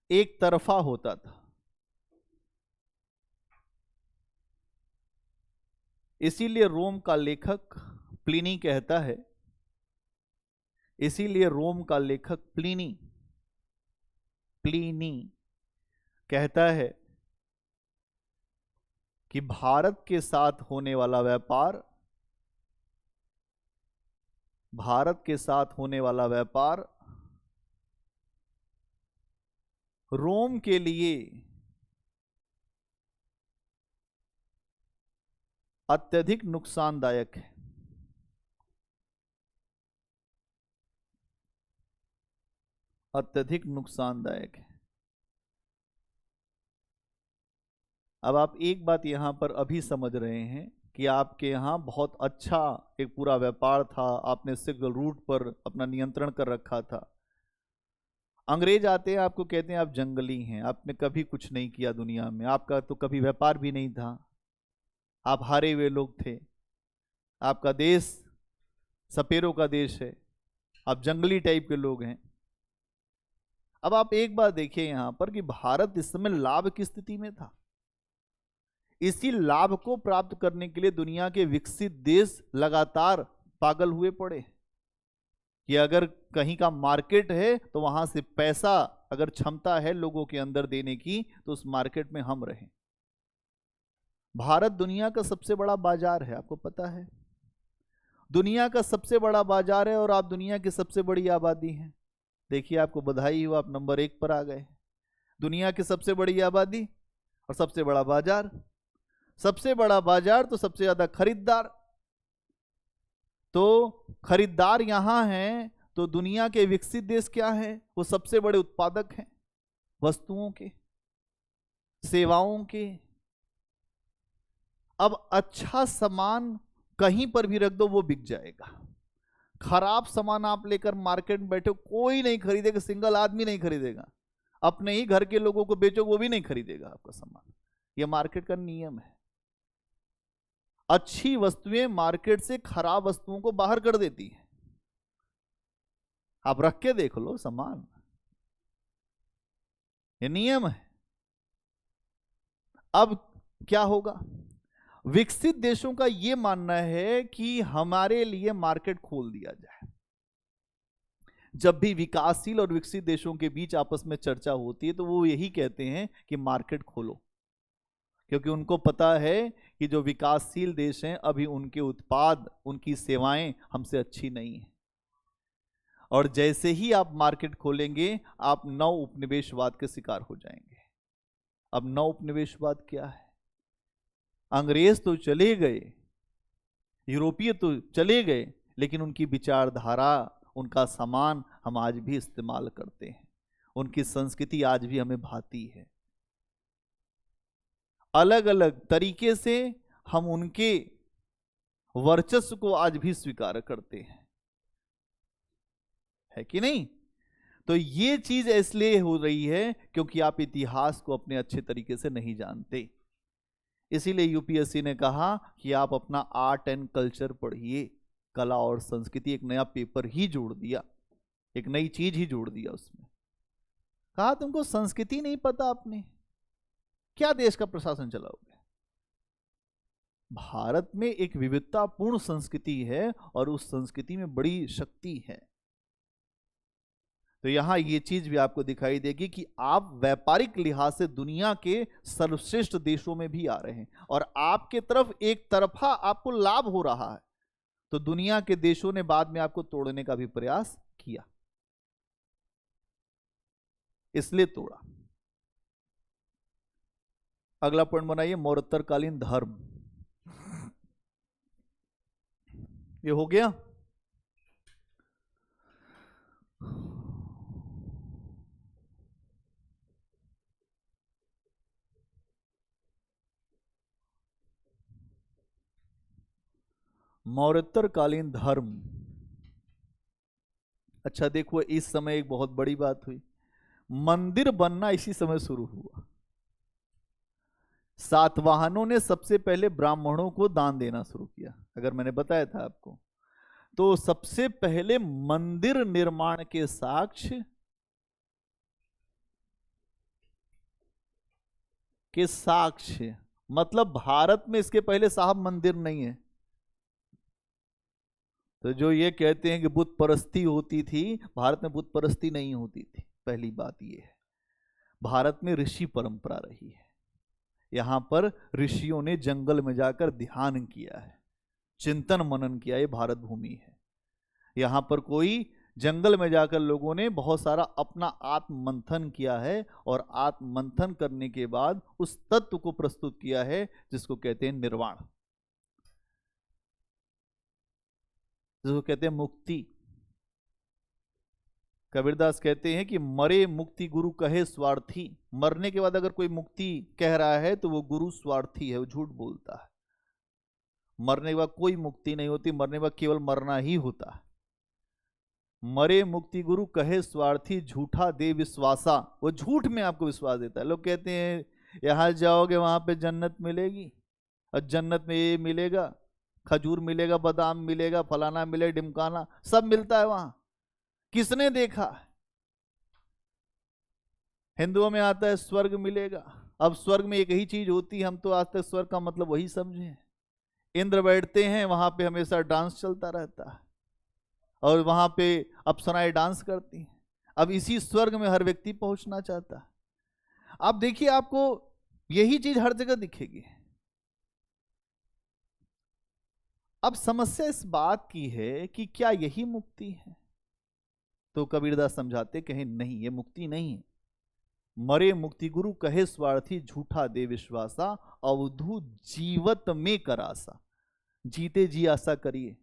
एक तरफा होता था। इसीलिए रोम का लेखक प्लिनी कहता है, प्लिनी कहता है कि भारत के साथ होने वाला व्यापार रोम के लिए अत्यधिक नुकसानदायक है। अब आप एक बात यहां पर अभी समझ रहे हैं कि आपके यहां बहुत अच्छा एक पूरा व्यापार था, आपने सिल्क रूट पर अपना नियंत्रण कर रखा था। अंग्रेज आते हैं, आपको कहते हैं आप जंगली हैं, आपने कभी कुछ नहीं किया दुनिया में, आपका तो कभी व्यापार भी नहीं था, आप हारे हुए लोग थे, आपका देश सपेरों का देश है, आप जंगली टाइप के लोग हैं। अब आप एक बात देखिए यहां पर कि भारत इस समय लाभ की स्थिति में था। इसी लाभ को प्राप्त करने के लिए दुनिया के विकसित देश लगातार पागल हुए पड़े कि अगर कहीं का मार्केट है तो वहां से पैसा, अगर क्षमता है लोगों के अंदर देने की, तो उस मार्केट में हम रहें। भारत दुनिया का सबसे बड़ा बाजार है, आपको पता है, दुनिया का सबसे बड़ा बाजार है, और आप दुनिया की सबसे बड़ी आबादी हैं। देखिए आपको बधाई हो, आप नंबर 1 पर आ गए। दुनिया की सबसे बड़ी आबादी और सबसे बड़ा बाजार, सबसे बड़ा बाजार तो सबसे ज्यादा खरीदार। तो खरीदार यहां हैं, तो दुनिया के विकसित देश क्या है, वो सबसे बड़े उत्पादक हैं वस्तुओं के, सेवाओं के। अब अच्छा सामान कहीं पर भी रख दो वो बिक जाएगा। खराब सामान आप लेकर मार्केट में बैठो, कोई नहीं खरीदेगा, सिंगल आदमी नहीं खरीदेगा। अपने ही घर के लोगों को बेचो, वो भी नहीं खरीदेगा आपका सामान। यह मार्केट का नियम है। अच्छी वस्तुएं मार्केट से खराब वस्तुओं को बाहर कर देती हैं। आप रख के देख लो सामान, ये नियम है। अब क्या होगा? विकसित देशों का यह मानना है कि हमारे लिए मार्केट खोल दिया जाए। जब भी विकासशील और विकसित देशों के बीच आपस में चर्चा होती है तो वो यही कहते हैं कि मार्केट खोलो, क्योंकि उनको पता है कि जो विकासशील देश हैं अभी उनके उत्पाद, उनकी सेवाएं हमसे अच्छी नहीं है। और जैसे ही आप मार्केट खोलेंगे आप नव उपनिवेशवाद के शिकार हो जाएंगे। अब नव उपनिवेशवाद क्या है? अंग्रेज तो चले गए, यूरोपीय तो चले गए, लेकिन उनकी विचारधारा, उनका सामान हम आज भी इस्तेमाल करते हैं, उनकी संस्कृति आज भी हमें भाती है। अलग अलग तरीके से हम उनके वर्चस्व को आज भी स्वीकार करते हैं, है कि नहीं? तो ये चीज इसलिए हो रही है क्योंकि आप इतिहास को अपने अच्छे तरीके से नहीं जानते। इसीलिए यूपीएससी ने कहा कि आप अपना आर्ट एंड कल्चर पढ़िए, कला और संस्कृति, एक नया पेपर ही जोड़ दिया, एक नई चीज ही जोड़ दिया उसमें। कहा तुमको संस्कृति नहीं पता, आपने क्या देश का प्रशासन चलाओगे? भारत में एक विविधतापूर्ण संस्कृति है और उस संस्कृति में बड़ी शक्ति है। तो यहां ये चीज भी आपको दिखाई देगी कि आप व्यापारिक लिहाज से दुनिया के सर्वश्रेष्ठ देशों में भी आ रहे हैं और आपके तरफ एक तरफा आपको लाभ हो रहा है, तो दुनिया के देशों ने बाद में आपको तोड़ने का भी प्रयास किया, इसलिए तोड़ा। अगला पॉइंट बनाइए, मौर्योत्तरकालीन धर्म। ये हो गया। मौर्योत्तरकालीन धर्म। अच्छा देखो, इस समय एक बहुत बड़ी बात हुई, मंदिर बनना इसी समय शुरू हुआ। सातवाहनों ने सबसे पहले ब्राह्मणों को दान देना शुरू किया, अगर मैंने बताया था आपको। तो सबसे पहले मंदिर निर्माण के साक्ष्य मतलब भारत में इसके पहले साहब मंदिर नहीं है। तो जो ये कहते हैं कि बुत परस्ती होती थी, भारत में बुत परस्ती नहीं होती थी। पहली बात ये है, भारत में ऋषि परंपरा रही है। यहां पर ऋषियों ने जंगल में जाकर ध्यान किया है, चिंतन मनन किया। ये भारत भूमि है, यहां पर कोई जंगल में जाकर लोगों ने बहुत सारा अपना आत्म मंथन किया है और आत्म मंथन करने के बाद उस तत्व को प्रस्तुत किया है जिसको कहते हैं निर्वाण, जिसको कहते हैं मुक्ति। कबीरदास कहते हैं कि मरे मुक्ति गुरु कहे स्वार्थी। मरने के बाद अगर कोई मुक्ति कह रहा है तो वो गुरु स्वार्थी है, वो झूठ बोलता है। मरने के बाद कोई मुक्ति नहीं होती, मरने के बाद केवल मरना ही होता है। मरे मुक्ति गुरु कहे स्वार्थी, झूठा दे विश्वासा। वो झूठ में आपको विश्वास देता है। लोग कहते हैं यहां जाओगे वहां पे जन्नत मिलेगी, और जन्नत में ये मिलेगा, खजूर मिलेगा, बादाम मिलेगा, फलाना मिले, डिमकाना, सब मिलता है वहां। किसने देखा? हिंदुओं में आता है स्वर्ग मिलेगा। अब स्वर्ग में एक ही चीज होती है, हम तो आज तक स्वर्ग का मतलब वही समझे। इंद्र बैठते हैं वहां पे, हमेशा डांस चलता रहता है और वहां पे अप्सराएं डांस करती हैं। अब इसी स्वर्ग में हर व्यक्ति पहुंचना चाहता है। आप देखिए, आपको यही चीज हर जगह दिखेगी। अब समस्या इस बात की है कि क्या यही मुक्ति है? तो कबीरदास समझाते, कहें नहीं, ये मुक्ति नहीं है। मरे मुक्ति गुरु कहे स्वार्थी, झूठा दे विश्वासा, अवधु जीवत में करासा। जीते जी आशा करिए।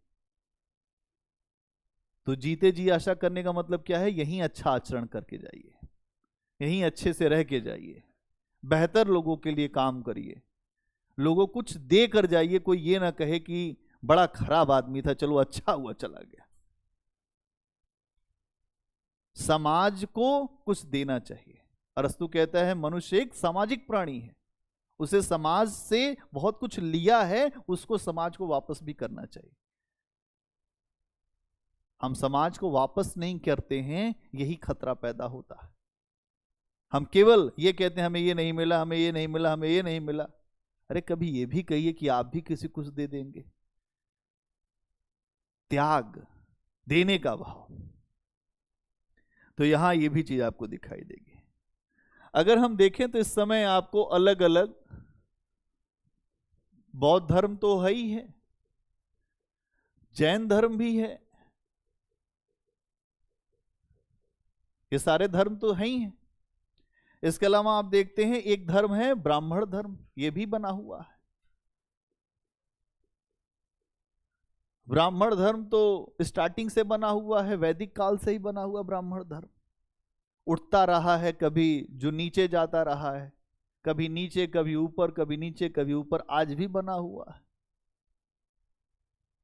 तो जीते जी आशा करने का मतलब क्या है? यहीं अच्छा आचरण करके जाइए, यहीं अच्छे से रह के जाइए, बेहतर लोगों के लिए काम करिए, लोगों कुछ दे कर जाइए। कोई ये ना कहे कि बड़ा खराब आदमी था, चलो अच्छा हुआ चला गया। समाज को कुछ देना चाहिए। अरस्तु कहता है मनुष्य एक सामाजिक प्राणी है, उसे समाज से बहुत कुछ लिया है, उसको समाज को वापस भी करना चाहिए। हम समाज को वापस नहीं करते हैं, यही खतरा पैदा होता है। हम केवल ये कहते हैं हमें ये नहीं मिला, हमें ये नहीं मिला, हमें ये नहीं मिला। अरे कभी ये भी कहिए कि आप भी किसी कुछ दे देंगे। त्याग, देने का भाव, तो यहां ये भी चीज आपको दिखाई देगी। अगर हम देखें तो इस समय आपको अलग अलग बौद्ध धर्म तो है ही है, जैन धर्म भी है, ये सारे धर्म तो है ही हैं। इसके अलावा आप देखते हैं एक धर्म है ब्राह्मण धर्म, ये भी बना हुआ है। ब्राह्मण धर्म तो स्टार्टिंग से बना हुआ है, वैदिक काल से ही बना हुआ ब्राह्मण धर्म, उठता रहा है, कभी जो नीचे जाता रहा है, कभी नीचे कभी ऊपर, कभी नीचे कभी ऊपर, आज भी बना हुआ है।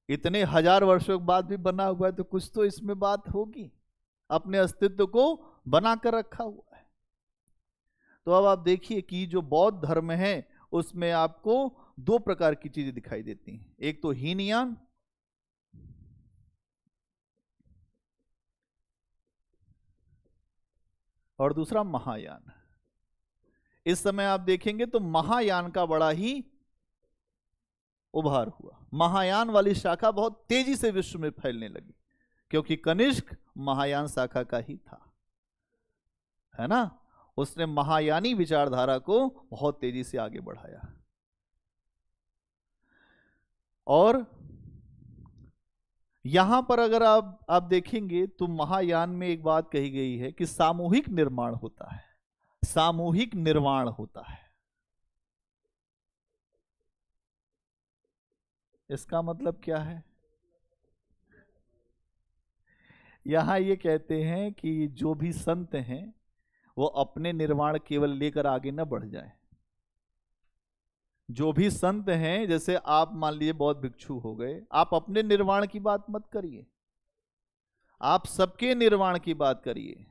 इतने हजार वर्षों के बाद भी बना हुआ है, तो कुछ तो इसमें बात होगी, अपने अस्तित्व को बनाकर रखा हुआ है। तो अब आप देखिए कि जो बौद्ध धर्म है उसमें आपको दो प्रकार की चीजें दिखाई देती हैं, एक तो हीनयान और दूसरा महायान। इस समय आप देखेंगे तो महायान का बड़ा ही उभार हुआ, महायान वाली शाखा बहुत तेजी से विश्व में फैलने लगी, क्योंकि कनिष्क महायान शाखा का ही था, है ना। उसने महायानी विचारधारा को बहुत तेजी से आगे बढ़ाया। और यहां पर अगर आप देखेंगे तो महायान में एक बात कही गई है कि सामूहिक निर्माण होता है, सामूहिक निर्वाण होता है। इसका मतलब क्या है? यहां ये कहते हैं कि जो भी संत हैं वो अपने निर्वाण केवल लेकर आगे न बढ़ जाए। जो भी संत हैं, जैसे आप मान लीजिए बौद्ध भिक्षु हो गए, आप अपने निर्वाण की बात मत करिए, आप सबके निर्वाण की बात करिए।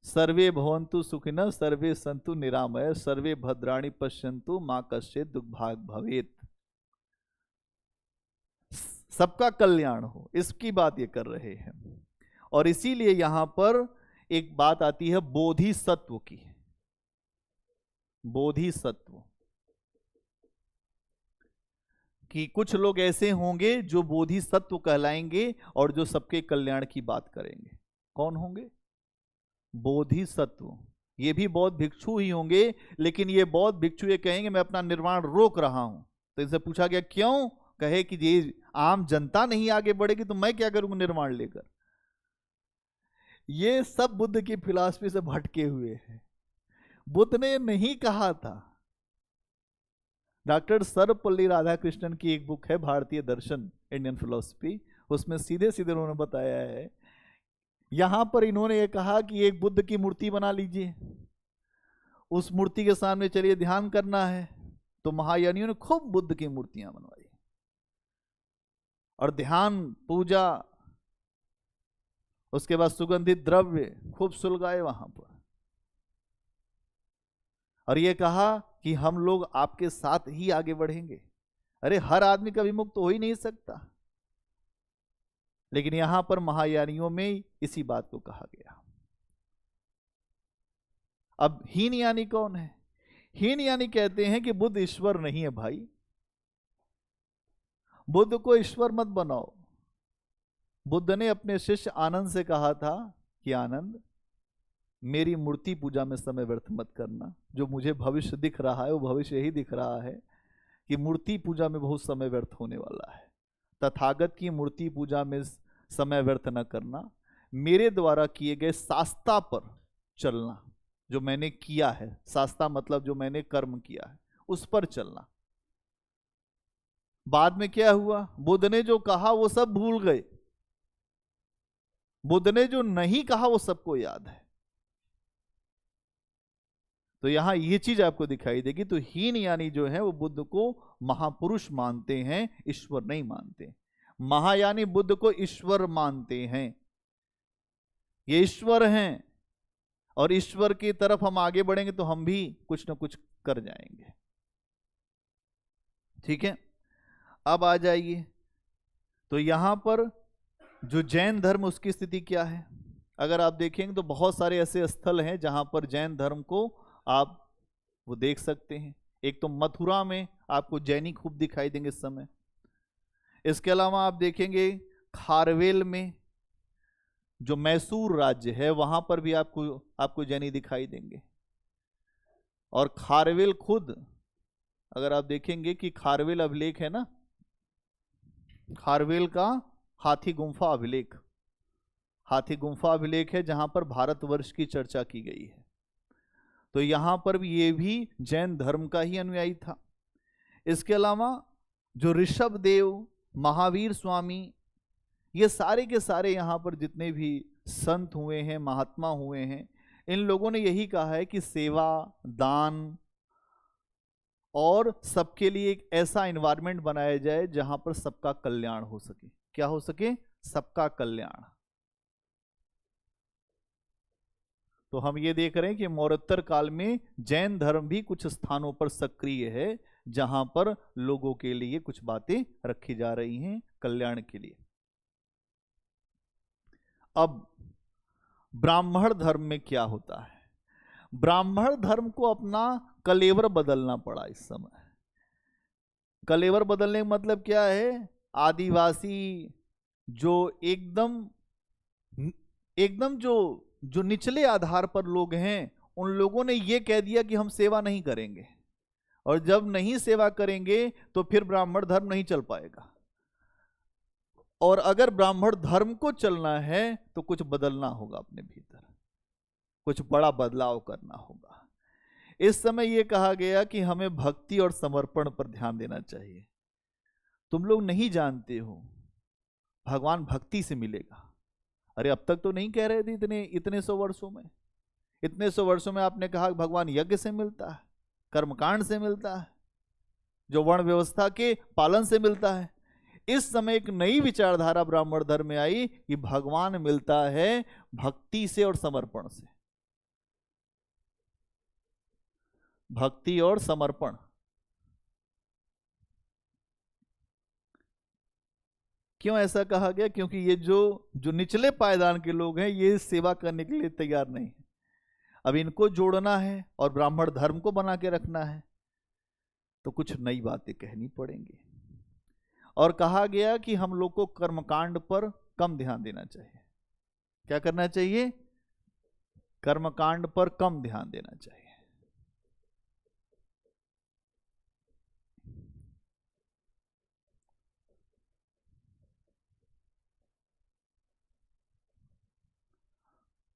सर्वे भवन्तु सुखिनः सर्वे सन्तु निरामय सर्वे भद्राणि पश्यन्तु मा कश्चित् दुर्भाग् भवेत्। सबका कल्याण हो, इसकी बात ये कर रहे हैं। और इसीलिए यहां पर एक बात आती है बोधिसत्व की। बोधिसत्व कि कुछ लोग ऐसे होंगे जो बोधिसत्व कहलाएंगे और जो सबके कल्याण की बात करेंगे। कौन होंगे? बोधिसत्व। ये भी बौद्ध भिक्षु ही होंगे, लेकिन ये बौद्ध भिक्षु ये कहेंगे मैं अपना निर्वाण रोक रहा हूं। तो इनसे पूछा गया क्यों? कहे कि ये आम जनता नहीं आगे बढ़ेगी तो मैं क्या करूंगा निर्वाण लेकर। ये सब बुद्ध की फिलॉसफी से भटके हुए हैं। बुद्ध ने नहीं कहा था। डॉक्टर सर्वपल्ली राधाकृष्णन की एक बुक है भारतीय दर्शन, इंडियन फिलॉसफी, उसमें सीधे सीधे उन्होंने बताया है। यहां पर इन्होंने ये कहा कि एक बुद्ध की मूर्ति बना लीजिए, उस मूर्ति के सामने चलिए ध्यान करना है। तो महायानियों ने खूब बुद्ध की मूर्तियां बनवाई और ध्यान पूजा, उसके बाद सुगंधित द्रव्य खूब सुलगाए वहां पर, और ये कहा कि हम लोग आपके साथ ही आगे बढ़ेंगे। अरे हर आदमी कभी मुक्त हो ही नहीं सकता, लेकिन यहां पर महायानियों में इसी बात को कहा गया। अब हीनयानी कौन है? हीनयानी कहते हैं कि बुद्ध ईश्वर नहीं है भाई, बुद्ध को ईश्वर मत बनाओ। बुद्ध ने अपने शिष्य आनंद से कहा था कि आनंद, मेरी मूर्ति पूजा में समय व्यर्थ मत करना। जो मुझे भविष्य दिख रहा है वो भविष्य यही दिख रहा है कि मूर्ति पूजा में बहुत समय व्यर्थ होने वाला है। तथागत की मूर्ति पूजा में समय व्यर्थ न करना, मेरे द्वारा किए गए शास्त्रा पर चलना, जो मैंने किया है, शास्त्रा मतलब जो मैंने कर्म किया है उस पर चलना। बाद में क्या हुआ? बुद्ध ने जो कहा वो सब भूल गए, बुद्ध ने जो नहीं कहा वो सबको याद है। तो यहां ये चीज आपको दिखाई देगी। तो हीनयानी जो है वो बुद्ध को महापुरुष मानते हैं, ईश्वर नहीं मानते। महायानी बुद्ध को ईश्वर मानते हैं, ये ईश्वर हैं और ईश्वर की तरफ हम आगे बढ़ेंगे तो हम भी कुछ ना कुछ कर जाएंगे। ठीक है, अब आ जाइए, तो यहां पर जो जैन धर्म उसकी स्थिति क्या है। अगर आप देखेंगे तो बहुत सारे ऐसे स्थल हैं जहां पर जैन धर्म को आप वो देख सकते हैं। एक तो मथुरा में आपको जैनी खूब दिखाई देंगे इस समय। इसके अलावा आप देखेंगे खारवेल में, जो मैसूर राज्य है, वहां पर भी आपको जैनी दिखाई देंगे। और खारवेल खुद, अगर आप देखेंगे कि खारवेल अभिलेख है ना, खारवेल का हाथी गुम्फा अभिलेख, हाथी गुम्फा अभिलेख है जहां पर भारतवर्ष की चर्चा की गई है। तो यहां पर भी ये भी जैन धर्म का ही अनुयायी था। इसके अलावा जो ऋषभ देव, महावीर स्वामी, ये सारे के सारे यहाँ पर जितने भी संत हुए हैं, महात्मा हुए हैं, इन लोगों ने यही कहा है कि सेवा, दान और सबके लिए एक ऐसा एनवायरनमेंट बनाया जाए जहां पर सबका कल्याण हो सके। क्या हो सके? सबका कल्याण। तो हम ये देख रहे हैं कि मौर्योत्तर काल में जैन धर्म भी कुछ स्थानों पर सक्रिय है जहां पर लोगों के लिए कुछ बातें रखी जा रही हैं कल्याण के लिए। अब ब्राह्मण धर्म में क्या होता है? ब्राह्मण धर्म को अपना कलेवर बदलना पड़ा इस समय। कलेवर बदलने का मतलब क्या है? आदिवासी जो एकदम जो निचले आधार पर लोग हैं, उन लोगों ने ये कह दिया कि हम सेवा नहीं करेंगे, और जब नहीं सेवा करेंगे तो फिर ब्राह्मण धर्म नहीं चल पाएगा। और अगर ब्राह्मण धर्म को चलना है तो कुछ बदलना होगा अपने भीतर, कुछ बड़ा बदलाव करना होगा। इस समय यह कहा गया कि हमें भक्ति और समर्पण पर ध्यान देना चाहिए। तुम लोग नहीं जानते हो भगवान भक्ति से मिलेगा। अरे अब तक तो नहीं कह रहे थे इतने सौ वर्षों में। इतने सौ वर्षों में आपने कहा कि भगवान यज्ञ से मिलता है, कर्मकांड से मिलता है, जो वर्ण व्यवस्था के पालन से मिलता है। इस समय एक नई विचारधारा ब्राह्मण धर्म में आई कि भगवान मिलता है भक्ति से और समर्पण से। भक्ति और समर्पण। क्यों ऐसा कहा गया? क्योंकि ये जो निचले पायदान के लोग हैं, ये सेवा करने के लिए तैयार नहीं है। अब इनको जोड़ना है और ब्राह्मण धर्म को बना के रखना है, तो कुछ नई बातें कहनी पड़ेंगी। और कहा गया कि हम लोग को कर्मकांड पर कम ध्यान देना चाहिए। क्या करना चाहिए? कर्मकांड पर कम ध्यान देना चाहिए।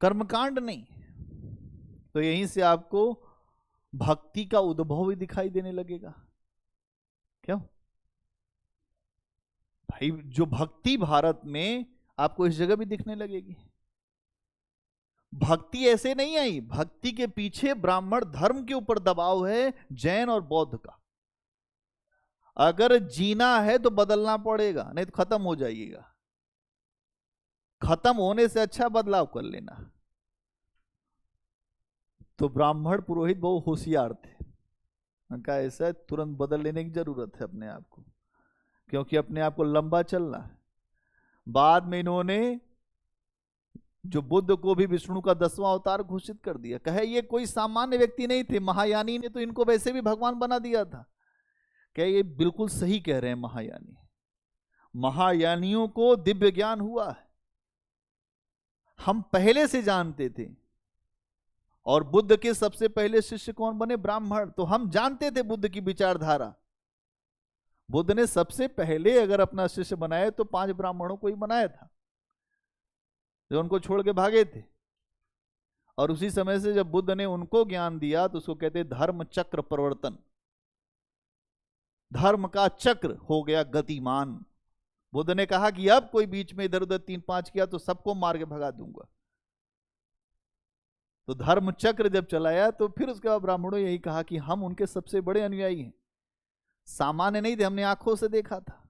कर्मकांड नहीं, तो यहीं से आपको भक्ति का उद्भव भी दिखाई देने लगेगा। क्यों भाई? जो भक्ति भारत में आपको इस जगह भी दिखने लगेगी। भक्ति ऐसे नहीं आई, भक्ति के पीछे ब्राह्मण धर्म के ऊपर दबाव है, जैन और बौद्ध का। अगर जीना है तो बदलना पड़ेगा, नहीं तो खत्म हो जाइएगा। खत्म होने से अच्छा बदलाव कर लेना। तो ब्राह्मण पुरोहित बहुत होशियार थे। उनका ऐसा है, तुरंत बदल लेने की जरूरत है अपने आप को, क्योंकि अपने आप को लंबा चलना है। बाद में इन्होंने जो बुद्ध को भी विष्णु का 10वां अवतार घोषित कर दिया। कहे ये कोई सामान्य व्यक्ति नहीं थे, महायानी ने तो इनको वैसे भी भगवान बना दिया था। कहे ये बिल्कुल सही कह रहे हैं महायानी। महायानियों को दिव्य ज्ञान हुआ है, हम पहले से जानते थे। और बुद्ध के सबसे पहले शिष्य कौन बने? ब्राह्मण। तो हम जानते थे बुद्ध की विचारधारा। बुद्ध ने सबसे पहले अगर अपना शिष्य बनाया तो 5 ब्राह्मणों को ही बनाया था, जो उनको छोड़ के भागे थे। और उसी समय से जब बुद्ध ने उनको ज्ञान दिया तो उसको कहते धर्म चक्र प्रवर्तन। धर्म का चक्र हो गया गतिमान। बुद्ध ने कहा कि अब कोई बीच में इधर उधर 3-5 किया तो सबको मार के भगा दूंगा। तो धर्म चक्र जब चलाया तो फिर उसके बाद ब्राह्मणों यही कहा कि हम उनके सबसे बड़े अनुयायी हैं। सामान्य नहीं थे, हमने आंखों से देखा था।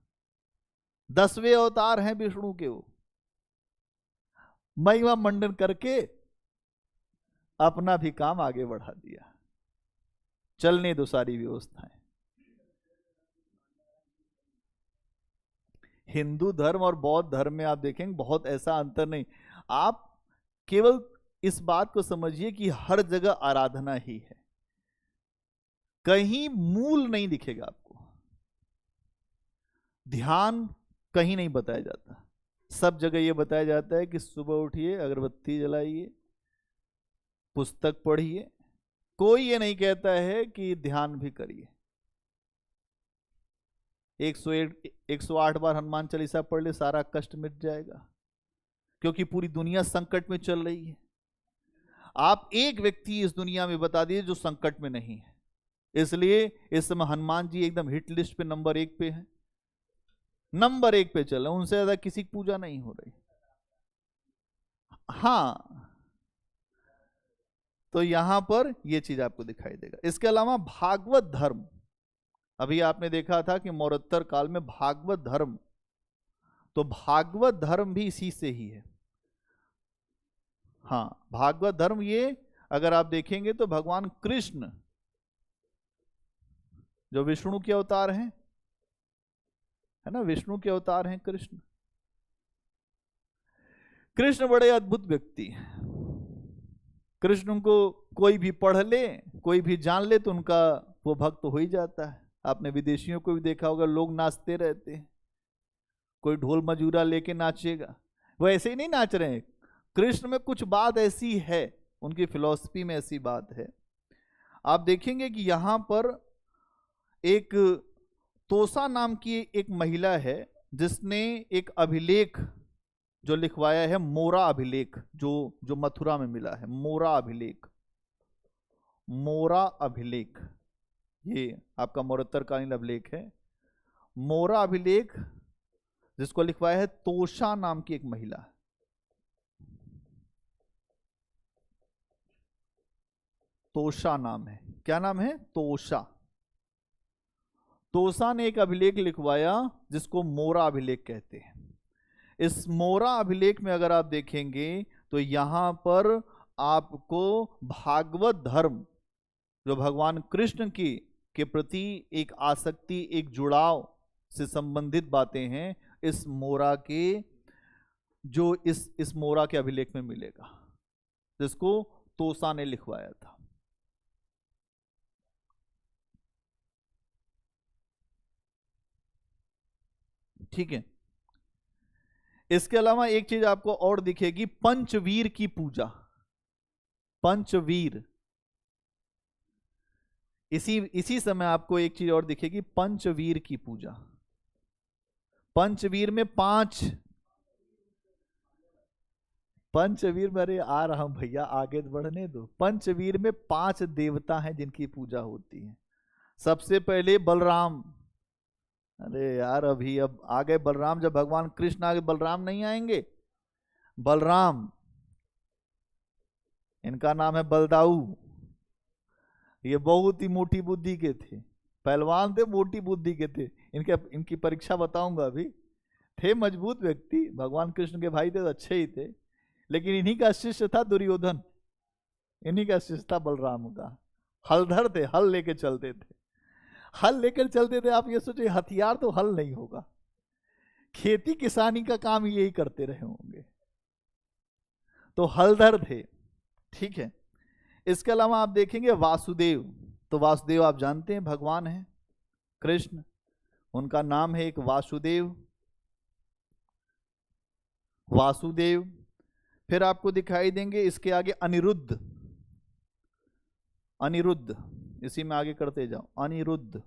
10वें अवतार हैं विष्णु के। वो महिमा मंडन करके अपना भी काम आगे बढ़ा दिया। चलने दो सारी व्यवस्थाएं। हिंदू धर्म और बौद्ध धर्म में आप देखेंगे बहुत ऐसा अंतर नहीं। आप केवल इस बात को समझिए कि हर जगह आराधना ही है, कहीं मूल नहीं दिखेगा आपको। ध्यान कहीं नहीं बताया जाता, सब जगह यह बताया जाता है कि सुबह उठिए, अगरबत्ती जलाइए, पुस्तक पढ़िए। कोई ये नहीं कहता है कि ध्यान भी करिए। 108 बार हनुमान चालीसा पढ़ ले, सारा कष्ट मिट जाएगा, क्योंकि पूरी दुनिया संकट में चल रही है। आप एक व्यक्ति इस दुनिया में बता दीजिए जो संकट में नहीं है। इसलिए इस समय हनुमान जी एकदम हिट लिस्ट पे नंबर 1 पे है, नंबर 1 पे चल रहे, उनसे ज्यादा किसी की पूजा नहीं हो रही। हाँ, तो यहां पर यह चीज आपको दिखाई देगा। इसके अलावा भागवत धर्म, अभी आपने देखा था कि मौरोत्तर काल में भागवत धर्म, तो भागवत धर्म भी इसी से ही है। हाँ, भागवत धर्म ये अगर आप देखेंगे तो भगवान कृष्ण जो विष्णु के अवतार हैं, है ना, विष्णु के अवतार हैं कृष्ण। कृष्ण बड़े अद्भुत व्यक्ति हैं। कृष्ण को कोई भी पढ़ ले, कोई भी जान ले तो उनका वो भक्त हो ही जाता है। आपने विदेशियों को भी देखा होगा, लोग नाचते रहते हैं, कोई ढोल मजूरा लेके नाचेगा, वो ऐसे ही नहीं नाच रहे हैं। कृष्ण में कुछ बात ऐसी है, उनकी फिलॉसफी में ऐसी बात है। आप देखेंगे कि यहां पर एक तोसा नाम की एक महिला है जिसने एक अभिलेख जो लिखवाया है, मोरा अभिलेख, जो मथुरा में मिला है, मोरा अभिलेख। मोरा अभिलेख ये आपका मौरोत्तरकालीन अभिलेख है। मोरा अभिलेख जिसको लिखवाया है तोषा नाम की एक महिला। तोषा नाम है, क्या नाम है? तोषा। तोषा ने एक अभिलेख लिखवाया जिसको मोरा अभिलेख कहते हैं। इस मोरा अभिलेख में अगर आप देखेंगे तो यहां पर आपको भागवत धर्म जो भगवान कृष्ण की के प्रति एक आसक्ति, एक जुड़ाव से संबंधित बातें हैं, इस मोरा के जो इस मोरा के अभिलेख में मिलेगा, जिसको तोषा ने लिखवाया था। ठीक है। इसके अलावा एक चीज आपको और दिखेगी, पंचवीर की पूजा। पंचवीर, इसी समय आपको एक चीज और दिखेगी, पंचवीर की पूजा। पंचवीर में 5 पंचवीर में, अरे आ रहा हूं भैया, आगे बढ़ने दो। पंचवीर में 5 देवता हैं जिनकी पूजा होती है। सबसे पहले बलराम। अरे यार, अब आ गए बलराम, जब भगवान कृष्ण आगे बलराम नहीं आएंगे? बलराम, इनका नाम है बलदाऊ। ये बहुत ही मोटी बुद्धि के थे, पहलवान थे, मोटी बुद्धि के थे। इनकी परीक्षा बताऊंगा अभी। थे मजबूत व्यक्ति, भगवान कृष्ण के भाई थे तो अच्छे ही थे, लेकिन इन्हीं का शिष्य था दुर्योधन, इन्हीं का शिष्य था बलराम का। हलधर थे, हल लेके चलते थे, हल लेकर चलते थे। आप ये सोचिए, हथियार तो हल नहीं होगा, खेती किसानी का काम यही करते रहे होंगे, तो हलधर थे। ठीक है। इसके अलावा आप देखेंगे वासुदेव, तो वासुदेव आप जानते हैं भगवान हैं कृष्ण, उनका नाम है एक वासुदेव। वासुदेव, फिर आपको दिखाई देंगे इसके आगे अनिरुद्ध। अनिरुद्ध, इसी में आगे करते जाओ, अनिरुद्ध।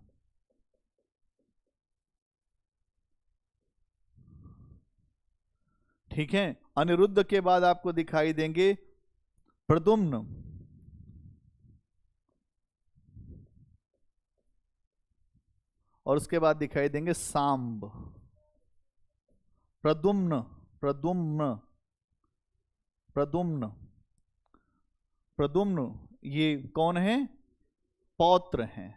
ठीक है। अनिरुद्ध के बाद आपको दिखाई देंगे प्रद्युम्न। और उसके बाद दिखाई देंगे सांब। प्रद्युम्न, प्रद्युम्न, प्रद्युम्न, प्रद्युम्न, ये कौन है? पौत्र हैं,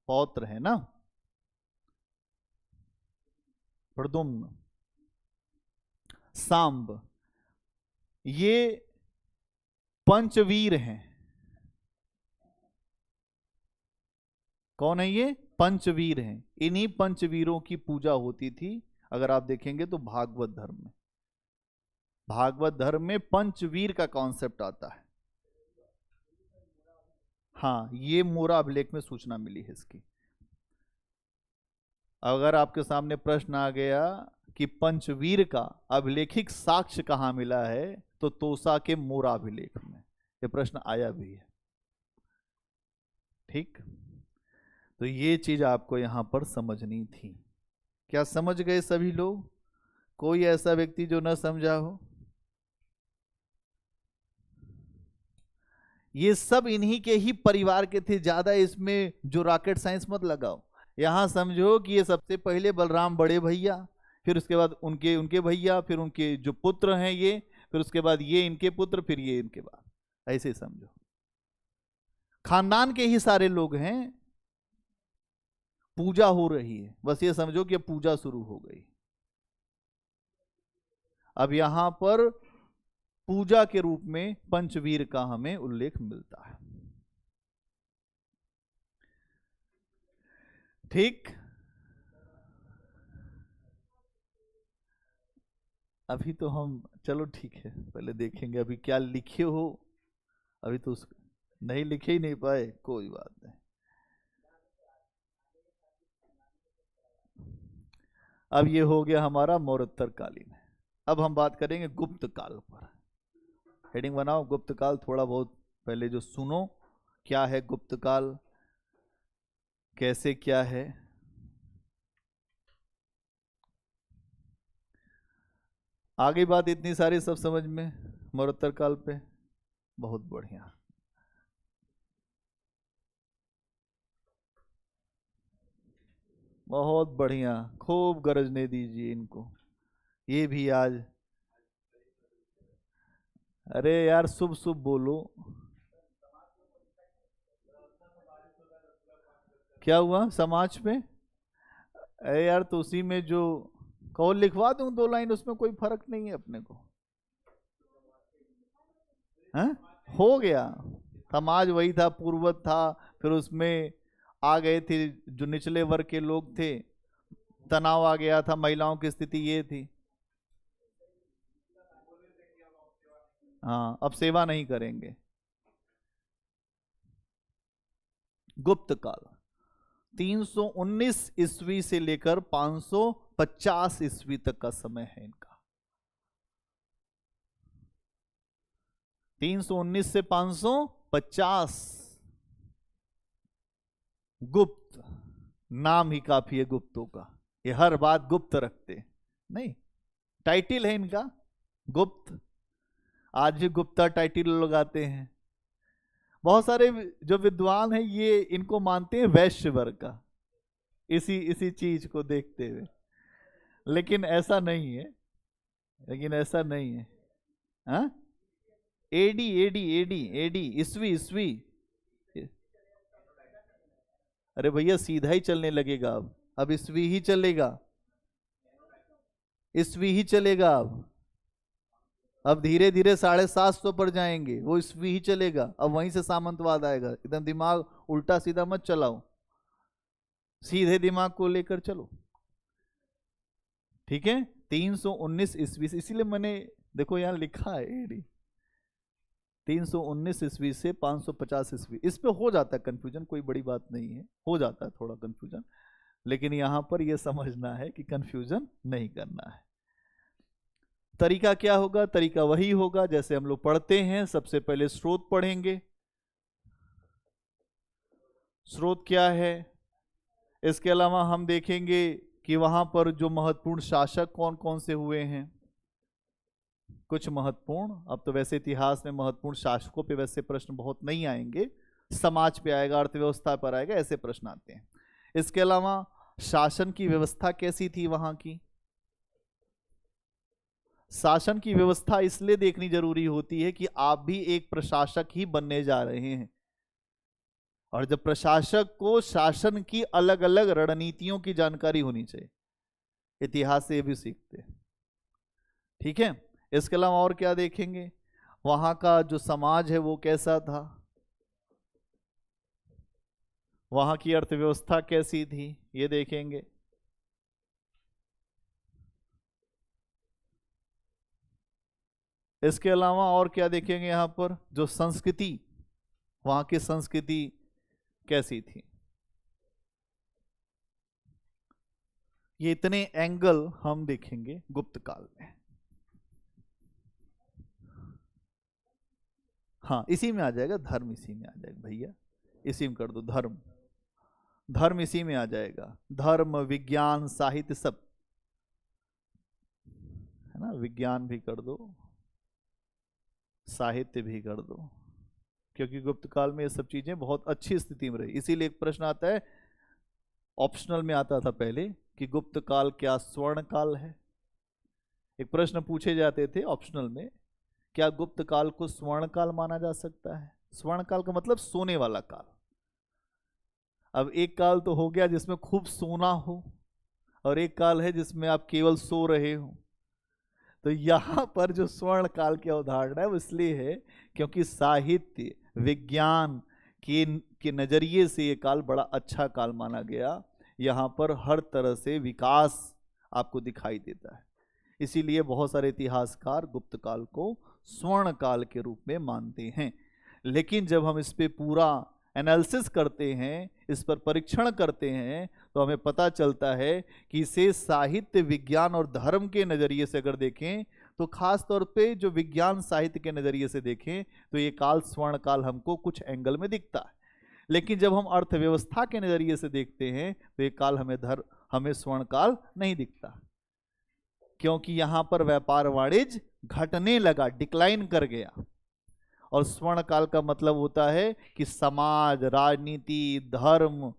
पौत्र है ना, प्रद्युम्न। सांब, ये पंचवीर हैं। कौन है ये? पंचवीर हैं। इन्हीं पंचवीरों की पूजा होती थी। अगर आप देखेंगे तो भागवत धर्म में, भागवत धर्म में पंचवीर का कॉन्सेप्ट आता है। हाँ, ये मोरा अभिलेख में सूचना मिली है इसकी। अगर आपके सामने प्रश्न आ गया कि पंचवीर का अभिलेखिक साक्ष्य कहां मिला है, तो तोसा के मोरा अभिलेख में ये प्रश्न आया भी है। ठीक, तो ये चीज आपको यहां पर समझनी थी। क्या समझ गए सभी लोग? कोई ऐसा व्यक्ति जो न समझा हो? ये सब इन्हीं के ही परिवार के थे, ज्यादा इसमें जो रॉकेट साइंस मत लगाओ। यहां समझो कि ये सबसे पहले बलराम बड़े भैया, फिर उसके बाद उनके उनके भैया, फिर उनके जो पुत्र हैं ये, फिर उसके बाद ये इनके पुत्र, फिर ये इनके बाद, ऐसे समझो। खानदान के ही सारे लोग हैं। पूजा हो रही है, बस ये समझो कि पूजा शुरू हो गई। अब यहां पर पूजा के रूप में पंचवीर का हमें उल्लेख मिलता है। ठीक, अभी तो हम, चलो ठीक है, पहले देखेंगे अभी क्या लिखे हो। अभी तो नहीं लिखे ही नहीं पाए, कोई बात नहीं। अब ये हो गया हमारा मौर्योत्तर कालीन। अब हम बात करेंगे गुप्त काल पर। हेडिंग बनाओ गुप्त काल। थोड़ा बहुत पहले जो सुनो, क्या है गुप्त काल, कैसे क्या है। आगे बात इतनी सारी सब समझ में मौर्योत्तर काल पे? बहुत बढ़िया। बहुत बढ़िया, खूब गरजने दीजिए इनको। ये भी आज, अरे यार शुभ शुभ बोलो। क्या हुआ समाज में? अरे यार तो उसी में जो कौन लिखवा दूं 2 लाइन, उसमें कोई फर्क नहीं है अपने को। हैं? हो गया। समाज वही था, पूर्वज था, फिर उसमें आ गए थे जो निचले वर्ग के लोग थे, तनाव आ गया था, महिलाओं की स्थिति ये थी। हाँ, अब सेवा नहीं करेंगे। गुप्त काल 319 ईस्वी से लेकर 550 ईस्वी तक का समय है इनका। 319 से 550। गुप्त नाम ही काफी है गुप्तों का, ये हर बात गुप्त रखते नहीं। टाइटिल है इनका गुप्त। आज भी गुप्ता टाइटिल लगाते हैं। बहुत सारे जो विद्वान हैं ये इनको मानते हैं वैश्य वर्ग का, इसी इसी चीज को देखते हुए। लेकिन ऐसा नहीं है, लेकिन ऐसा नहीं है। हाँ, एडी एडी एडी एडी ईस्वी ईस्वी। अरे भैया सीधा ही चलने लगेगा अब ईस्वी ही चलेगा, ईस्वी ही चलेगा अब धीरे धीरे 750 पर जाएंगे, वो ईस्वी ही चलेगा। अब वहीं से सामंतवाद आएगा। एकदम दिमाग उल्टा सीधा मत चलाओ, सीधे दिमाग को लेकर चलो। ठीक है, 319 ईस्वी से, इसीलिए मैंने देखो यहां लिखा है एडी 319 ईस्वी से 550 ईस्वी। इस पे हो जाता है कंफ्यूजन, कोई बड़ी बात नहीं है, हो जाता है थोड़ा कंफ्यूजन, लेकिन यहां पर यह समझना है कि कंफ्यूजन नहीं करना है। तरीका क्या होगा? तरीका वही होगा जैसे हम लोग पढ़ते हैं। सबसे पहले स्रोत पढ़ेंगे। स्रोत क्या है? इसके अलावा हम देखेंगे कि वहां पर जो महत्वपूर्ण शासक कौन कौन से हुए हैं। कुछ महत्वपूर्ण, अब तो वैसे इतिहास में महत्वपूर्ण शासकों पे वैसे प्रश्न बहुत नहीं आएंगे, समाज पे आएगा, अर्थव्यवस्था पर आएगा, ऐसे प्रश्न आते हैं। इसके अलावा शासन की व्यवस्था कैसी थी वहां की। शासन की व्यवस्था इसलिए देखनी जरूरी होती है कि आप भी एक प्रशासक ही बनने जा रहे हैं, और जब प्रशासक को शासन की अलग अलग रणनीतियों की जानकारी होनी चाहिए। इतिहास से ये भी सीखते हैं। ठीक है, इसके अलावा और क्या देखेंगे? वहां का जो समाज है वो कैसा था। वहां की अर्थव्यवस्था कैसी थी ये देखेंगे। इसके अलावा और क्या देखेंगे यहाँ पर, जो संस्कृति, वहां की संस्कृति कैसी थी। ये इतने एंगल हम देखेंगे गुप्त काल में। हाँ इसी में आ जाएगा, धर्म इसी में आ जाएगा भैया, इसी में कर दो धर्म, धर्म इसी में आ जाएगा। धर्म विज्ञान साहित्य सब है ना, विज्ञान भी कर दो, साहित्य भी कर दो, क्योंकि गुप्त काल में ये सब चीजें बहुत अच्छी स्थिति में रही। इसीलिए एक प्रश्न आता है, ऑप्शनल में आता था पहले कि गुप्त काल क्या स्वर्ण काल है। एक प्रश्न पूछे जाते थे ऑप्शनल में, क्या गुप्त काल को स्वर्ण काल माना जा सकता है। स्वर्ण काल का मतलब सोने वाला काल। अब एक काल तो हो गया जिसमें खूब सोना हो, और एक काल है जिसमें आप केवल सो रहे हो। तो यहां पर जो स्वर्ण काल की अवधारणा है वो इसलिए है क्योंकि साहित्य विज्ञान के नजरिए से ये काल बड़ा अच्छा काल माना गया। यहाँ पर हर तरह से विकास आपको दिखाई देता है, इसीलिए बहुत सारे इतिहासकार गुप्त काल को स्वर्ण काल के रूप में मानते हैं। लेकिन जब हम इस पे पूरा एनालिसिस करते हैं, इस पर परीक्षण करते हैं, तो हमें पता चलता है कि इसे साहित्य विज्ञान और धर्म के नज़रिए से अगर देखें, तो खास तौर पे जो विज्ञान साहित्य के नज़रिए से देखें तो ये काल स्वर्ण काल हमको कुछ एंगल में दिखता है। लेकिन जब हम अर्थव्यवस्था के नज़रिए से देखते हैं तो ये काल हमें स्वर्ण काल नहीं दिखता, क्योंकि यहाँ पर व्यापार वाणिज्य घटने लगा, डिक्लाइन कर गया। और स्वर्ण काल का मतलब होता है कि समाज, राजनीति, धर्म,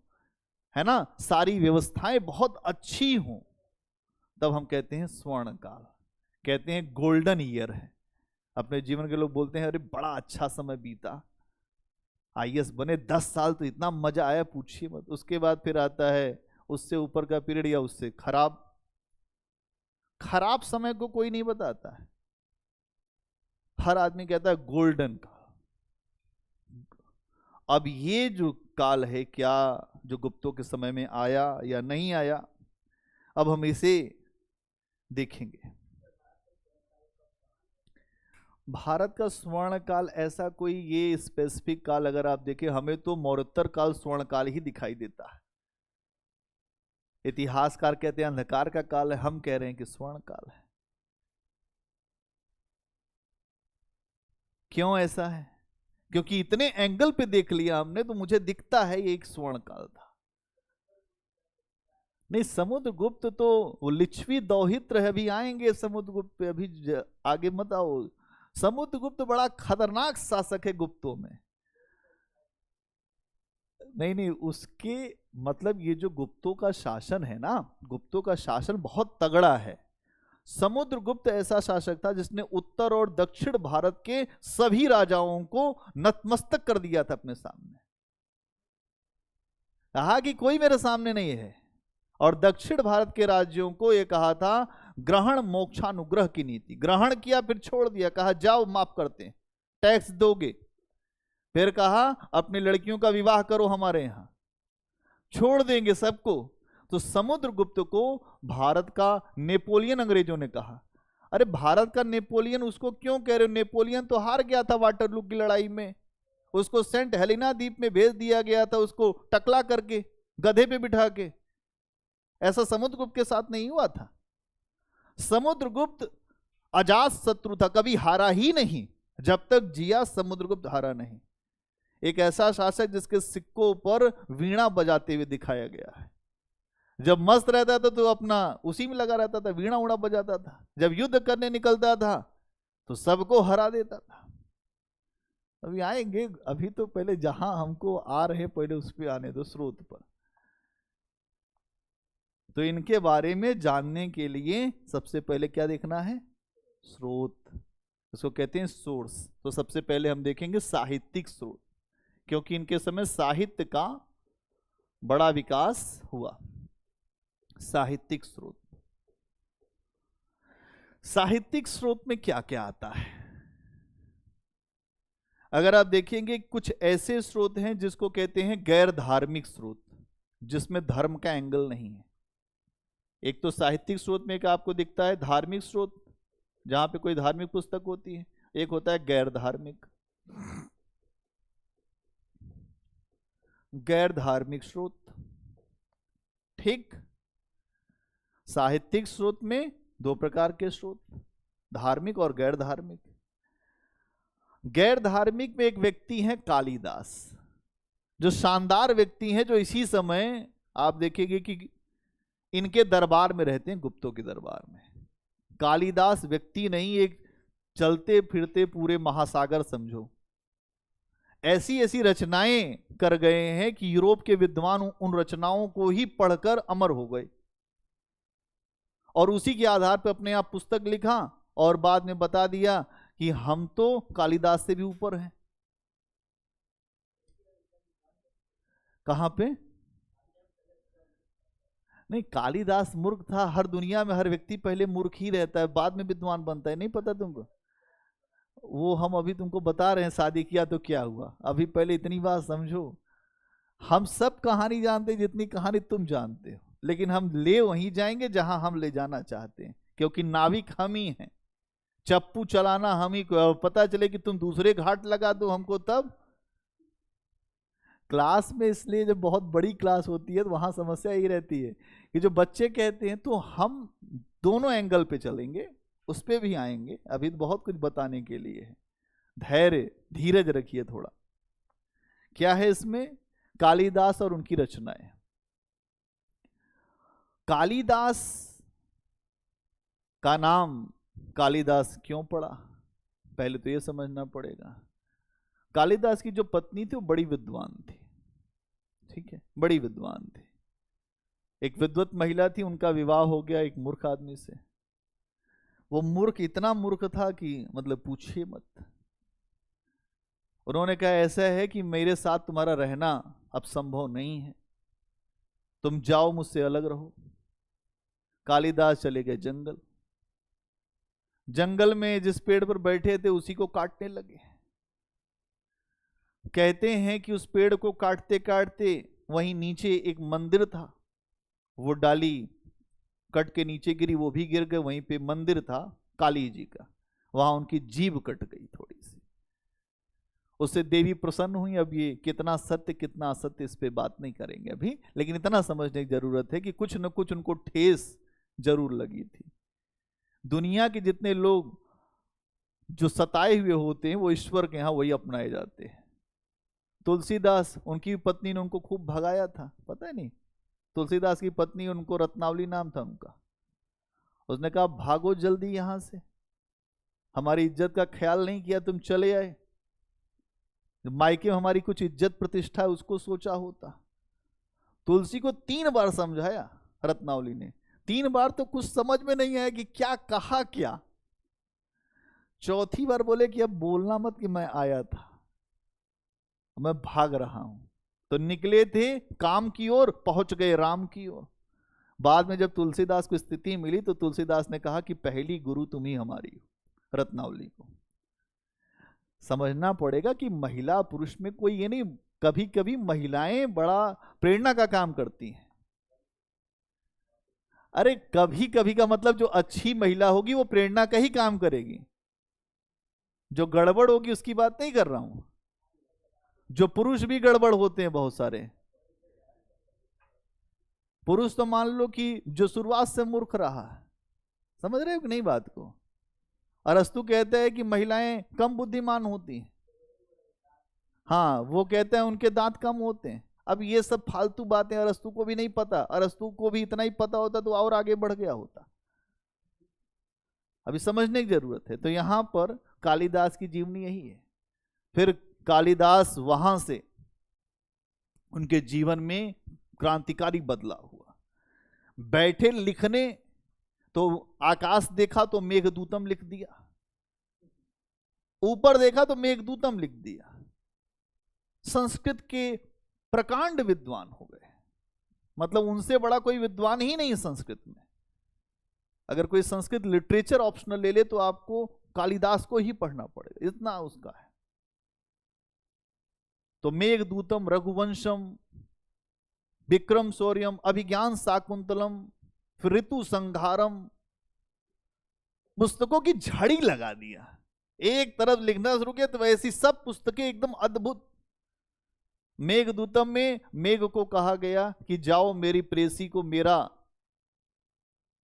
है ना, सारी व्यवस्थाएं बहुत अच्छी हों, तब हम कहते हैं स्वर्ण काल, कहते हैं गोल्डन ईयर है। अपने जीवन के लोग बोलते हैं अरे बड़ा अच्छा समय बीता, आईएएस बने 10 साल तो इतना मजा आया पूछिए मत। उसके बाद फिर आता है उससे ऊपर का पीरियड या उससे खराब। खराब समय को कोई नहीं बताता है, हर आदमी कहता है गोल्डन काल। अब ये जो काल है, क्या जो गुप्तों के समय में आया या नहीं आया, अब हम इसे देखेंगे। भारत का स्वर्ण काल ऐसा कोई ये स्पेसिफिक काल अगर आप देखें, हमें तो मौर्योत्तर काल स्वर्ण काल ही दिखाई देता है। इतिहासकार कहते हैं अंधकार का काल है, हम कह रहे हैं कि स्वर्ण काल है। क्यों ऐसा है? क्योंकि इतने एंगल पे देख लिया हमने, तो मुझे दिखता है ये एक स्वर्ण काल था। नहीं, समुद्रगुप्त तो वो लिच्छवी दौहित्र है, अभी आएंगे समुद्रगुप्त पे, अभी आगे मत आओ। समुद्रगुप्त बड़ा खतरनाक शासक है गुप्तों में। नहीं, उसके मतलब ये जो गुप्तों का शासन है ना, गुप्तों का शासन बहुत तगड़ा है। समुद्रगुप्त ऐसा शासक था जिसने उत्तर और दक्षिण भारत के सभी राजाओं को नतमस्तक कर दिया था अपने सामने, कहा कि कोई मेरे सामने नहीं है। और दक्षिण भारत के राज्यों को यह कहा था ग्रहण मोक्षानुग्रह की नीति, ग्रहण किया फिर छोड़ दिया, कहा जाओ माफ करते हैं, टैक्स दोगे, फिर कहा अपनी लड़कियों का विवाह करो हमारे यहां, छोड़ देंगे सबको। तो समुद्रगुप्त को भारत का नेपोलियन अंग्रेजों ने कहा। अरे भारत का नेपोलियन उसको क्यों कह रहे हो? नेपोलियन तो हार गया था वाटरलू की लड़ाई में, उसको सेंट हेलेना द्वीप में भेज दिया गया था, उसको टकला करके गधे पे बिठा के। ऐसा समुद्रगुप्त के साथ नहीं हुआ था। समुद्रगुप्त अजात शत्रु था, कभी हारा ही नहीं, जब तक जिया समुद्रगुप्त हारा नहीं। एक ऐसा शासक जिसके सिक्कों पर वीणा बजाते हुए दिखाया गया है। जब मस्त रहता था तो अपना उसी में लगा रहता था, वीणा उड़ा बजाता था, जब युद्ध करने निकलता था तो सबको हरा देता था। अभी आएंगे, अभी तो पहले जहां हमको आ रहे पहले उस पर आने दो, स्रोत पर। तो इनके बारे में जानने के लिए सबसे पहले क्या देखना है? स्रोत, इसको कहते हैं सोर्स। तो सबसे पहले हम देखेंगे साहित्यिक स्रोत, क्योंकि इनके समय साहित्य का बड़ा विकास हुआ। साहित्यिक स्रोत, साहित्यिक स्रोत में क्या क्या आता है? अगर आप देखेंगे कुछ ऐसे स्रोत हैं जिसको कहते हैं गैर धार्मिक स्रोत, जिसमें धर्म का एंगल नहीं है। एक तो साहित्यिक स्रोत में एक आपको दिखता है धार्मिक स्रोत, जहां पे कोई धार्मिक पुस्तक होती है, एक होता है गैर धार्मिक। गैर धार्मिक स्रोत, ठीक। साहित्यिक स्रोत में दो प्रकार के स्रोत, धार्मिक और गैर धार्मिक। गैर धार्मिक में एक व्यक्ति है कालिदास, जो शानदार व्यक्ति हैं, जो इसी समय आप देखेंगे कि इनके दरबार में रहते हैं, गुप्तों के दरबार में। कालिदास व्यक्ति नहीं, एक चलते फिरते पूरे महासागर समझो। ऐसी ऐसी रचनाएं कर गए हैं कि यूरोप के विद्वान उन रचनाओं को ही पढ़कर अमर हो गए, और उसी के आधार पर अपने आप पुस्तक लिखा और बाद में बता दिया कि हम तो कालिदास से भी ऊपर हैं। कहां पे? नहीं, कालिदास मूर्ख था। हर दुनिया में हर व्यक्ति पहले मूर्ख ही रहता है, बाद में विद्वान बनता है। नहीं पता तुमको? वो हम अभी तुमको बता रहे हैं, शादी किया तो क्या हुआ। अभी पहले इतनी बात समझो, हम सब कहानी जानते हैं जितनी कहानी तुम जानते हो, लेकिन हम ले वहीं जाएंगे जहां हम ले जाना चाहते हैं, क्योंकि नाविक हम ही हैं। चप्पू चलाना हम ही को, पता चले कि तुम दूसरे घाट लगा दो हमको तब। क्लास में इसलिए जब बहुत बड़ी क्लास होती है तो वहां समस्या यही रहती है कि जो बच्चे कहते हैं, तो हम दोनों एंगल पे चलेंगे, उस पे भी आएंगे। अभी बहुत कुछ बताने के लिए है, धैर्य धीरज रखिए थोड़ा। क्या है इसमें? कालिदास और उनकी रचनाएं। कालिदास का नाम कालिदास क्यों पड़ा, पहले तो यह समझना पड़ेगा। कालिदास की जो पत्नी थी वो बड़ी विद्वान थी, ठीक है, बड़ी विद्वान थी। एक विद्वत महिला थी, उनका विवाह हो गया एक मूर्ख आदमी से। वो मूर्ख इतना मूर्ख था कि मतलब पूछिए मत। उन्होंने कहा ऐसा है कि मेरे साथ तुम्हारा रहना अब संभव नहीं है, तुम जाओ, मुझसे अलग रहो। कालिदास चले गए जंगल। जंगल में जिस पेड़ पर बैठे थे उसी को काटने लगे। कहते हैं कि उस पेड़ को काटते काटते वहीं नीचे एक मंदिर था, वो डाली कट के नीचे गिरी, वो भी गिर गए। वहीं पे मंदिर था काली जी का, वहां उनकी जीभ कट गई थोड़ी सी। उससे देवी प्रसन्न हुई। अब ये कितना सत्य कितना असत्य इस पे बात नहीं करेंगे अभी, लेकिन इतना समझने की जरूरत है कि कुछ न कुछ उनको ठेस जरूर लगी थी। दुनिया के जितने लोग जो सताए हुए होते हैं वो ईश्वर के यहाँ वही अपनाए जाते हैं। तुलसीदास, उनकी पत्नी ने उनको खूब भगाया था, पता है नहीं? तुलसीदास की पत्नी, उनको रत्नावली नाम था उनका। उसने कहा भागो जल्दी यहां से, हमारी इज्जत का ख्याल नहीं किया, तुम चले आए। मायके में हमारी कुछ इज्जत प्रतिष्ठा है, उसको सोचा होता। तुलसी को 3 बार समझाया रत्नावली ने, 3 बार तो कुछ समझ में नहीं आया कि क्या कहा क्या। चौथी बार बोले कि अब बोलना मत कि मैं आया था, मैं भाग रहा हूं। तो निकले थे काम की ओर, पहुंच गए राम की ओर। बाद में जब तुलसीदास को स्थिति मिली तो तुलसीदास ने कहा कि पहली गुरु तुम ही हमारी हो, रत्नावली को। समझना पड़ेगा कि महिला पुरुष में कोई ये नहीं, कभी कभी महिलाएं बड़ा प्रेरणा का काम करती हैं। अरे कभी कभी का मतलब जो अच्छी महिला होगी वो प्रेरणा का ही काम करेगी, जो गड़बड़ होगी उसकी बात नहीं कर रहा हूं। जो पुरुष भी गड़बड़ होते हैं बहुत सारे पुरुष, तो मान लो कि जो शुरुआत से मूर्ख रहा, समझ रहे हो कि नहीं बात को? अरस्तु कहते हैं कि महिलाएं कम बुद्धिमान होती हैं। हाँ, वो कहते हैं उनके दांत कम होते हैं। अब ये सब फालतू बातें अरस्तु को भी नहीं पता। अरस्तु को भी इतना ही पता होता तो और आगे बढ़ गया होता। अभी समझने की जरूरत है। तो यहां पर कालिदास की जीवनी यही है। फिर कालिदास वहां से उनके जीवन में क्रांतिकारी बदलाव हुआ। बैठे लिखने तो आकाश देखा तो मेघदूतम लिख दिया, ऊपर देखा तो मेघदूतम लिख दिया। संस्कृत के प्रकांड विद्वान हो गए, मतलब उनसे बड़ा कोई विद्वान ही नहीं संस्कृत में। अगर कोई संस्कृत लिटरेचर ऑप्शनल ले ले तो आपको कालिदास को ही पढ़ना पड़ेगा, इतना उसका है। तो मेघदूतम, रघुवंशम, विक्रम शौर्यम, अभिज्ञान शाकुंतलम, फिर ऋतु संहारम, पुस्तकों की झड़ी लगा दिया। एक तरफ लिखना शुरू किया तो वैसी सब पुस्तकें एकदम अद्भुत। मेघदूतम में मेघ को कहा गया कि जाओ मेरी प्रेसी को मेरा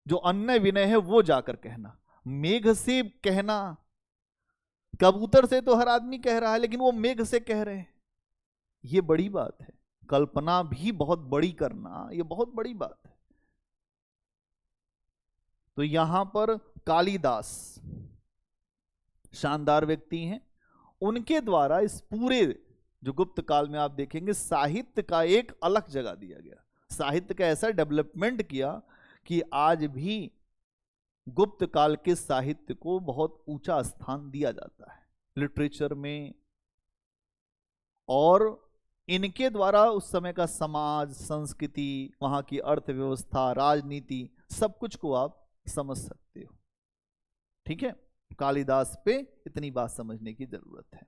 जो अन्य विनय है वो जाकर कहना। मेघ से कहना, कबूतर से तो हर आदमी कह रहा है, लेकिन वो मेघ से कह रहे हैं, ये बड़ी बात है। कल्पना भी बहुत बड़ी करना, ये बहुत बड़ी बात है। तो यहां पर कालिदास शानदार व्यक्ति हैं, उनके द्वारा इस पूरे जो गुप्त काल में आप देखेंगे साहित्य का एक अलग जगह दिया गया। साहित्य का ऐसा डेवलपमेंट किया कि आज भी गुप्त काल के साहित्य को बहुत ऊंचा स्थान दिया जाता है लिटरेचर में। और इनके द्वारा उस समय का समाज, संस्कृति, वहां की अर्थव्यवस्था, राजनीति, सब कुछ को आप समझ सकते हो। ठीक है, कालिदास पे इतनी बात समझने की जरूरत है।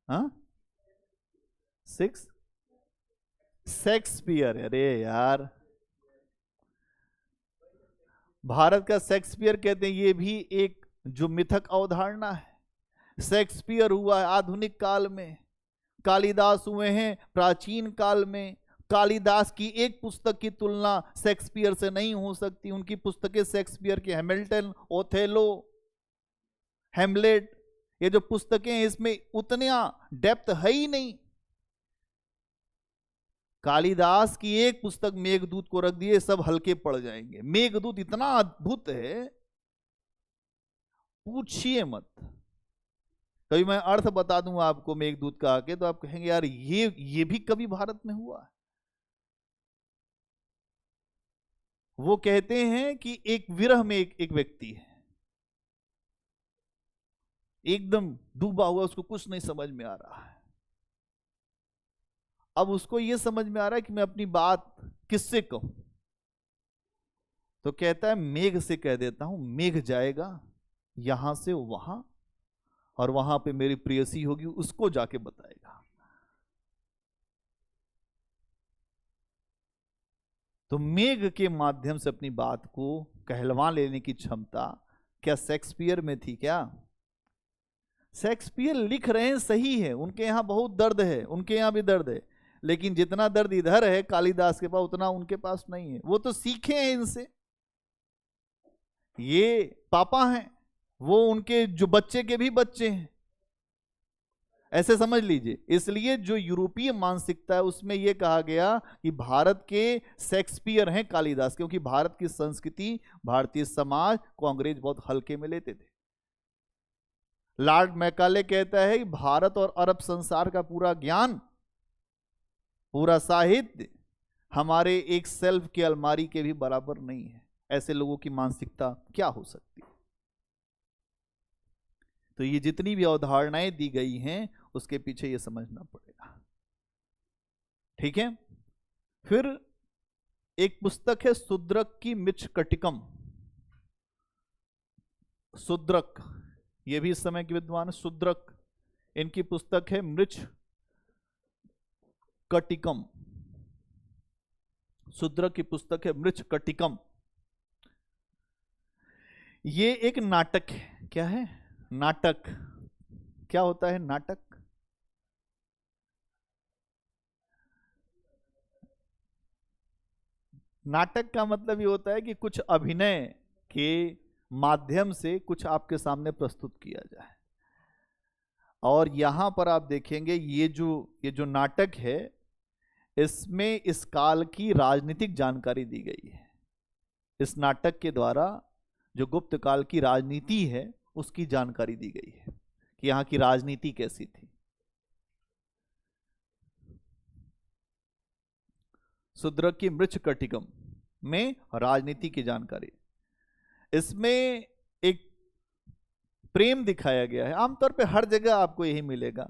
हाँ, 6 शेक्सपियर, अरे यार भारत का शेक्सपियर कहते हैं, ये भी एक जो मिथक अवधारणा है। शेक्सपियर हुआ है आधुनिक काल में, कालिदास हुए हैं प्राचीन काल में। कालिदास की एक पुस्तक की तुलना शेक्सपियर से नहीं हो सकती। उनकी पुस्तकें शेक्सपियर के हैमिल्टन, ओथेलो, हेमलेट, ये जो पुस्तकें हैं इसमें उतना डेप्थ है ही नहीं। कालिदास की एक पुस्तक मेघदूत को रख दिए सब हल्के पड़ जाएंगे। मेघदूत इतना अद्भुत है, पूछिए मत। कभी मैं अर्थ बता दूं आपको मेघदूत का आके तो आप कहेंगे यार ये भी कभी भारत में हुआ है। वो कहते हैं कि एक विरह में एक व्यक्ति है, एकदम डूबा हुआ, उसको कुछ नहीं समझ में आ रहा है। अब उसको ये समझ में आ रहा है कि मैं अपनी बात किससे कहूं, तो कहता है मेघ से कह देता हूं। मेघ जाएगा यहां से वहां और वहां पे मेरी प्रेयसी होगी, उसको जाके बताएगा। तो मेघ के माध्यम से अपनी बात को कहलवा लेने की क्षमता क्या शेक्सपियर में थी क्या? शेक्सपियर लिख रहे हैं सही है, उनके यहां बहुत दर्द है, उनके यहां भी दर्द है, लेकिन जितना दर्द इधर है कालिदास के पास उतना उनके पास नहीं है। वो तो सीखे हैं इनसे, ये पापा हैं, वो उनके जो बच्चे के भी बच्चे हैं, ऐसे समझ लीजिए। इसलिए जो यूरोपीय मानसिकता है उसमें यह कहा गया कि भारत के शेक्सपियर हैं कालिदास, क्योंकि भारत की संस्कृति, भारतीय समाज को अंग्रेज बहुत हल्के में लेते थे। लॉर्ड मैकाले कहता है कि भारत और अरब संसार का पूरा ज्ञान, पूरा साहित्य हमारे एक सेल्फ की अलमारी के भी बराबर नहीं है। ऐसे लोगों की मानसिकता क्या हो सकती है? तो ये जितनी भी अवधारणाएं दी गई हैं उसके पीछे ये समझना पड़ेगा। ठीक है, फिर एक पुस्तक है शूद्रक की मृच्छकटिकम। शूद्रक, ये भी इस समय के विद्वान शूद्रक, इनकी पुस्तक है मृच्छकटिकम। शूद्रक की पुस्तक है मृच्छकटिकम। ये एक नाटक है। क्या है? नाटक। क्या होता है नाटक? नाटक का मतलब ये होता है कि कुछ अभिनय के माध्यम से कुछ आपके सामने प्रस्तुत किया जाए। और यहां पर आप देखेंगे ये जो नाटक है इसमें इस काल की राजनीतिक जानकारी दी गई है। इस नाटक के द्वारा जो गुप्त काल की राजनीति है उसकी जानकारी दी गई है कि यहां की राजनीति कैसी थी। शूद्रक की मृच्छकटिकम में राजनीति की जानकारी। इसमें एक प्रेम दिखाया गया है। आमतौर पे हर जगह आपको यही मिलेगा।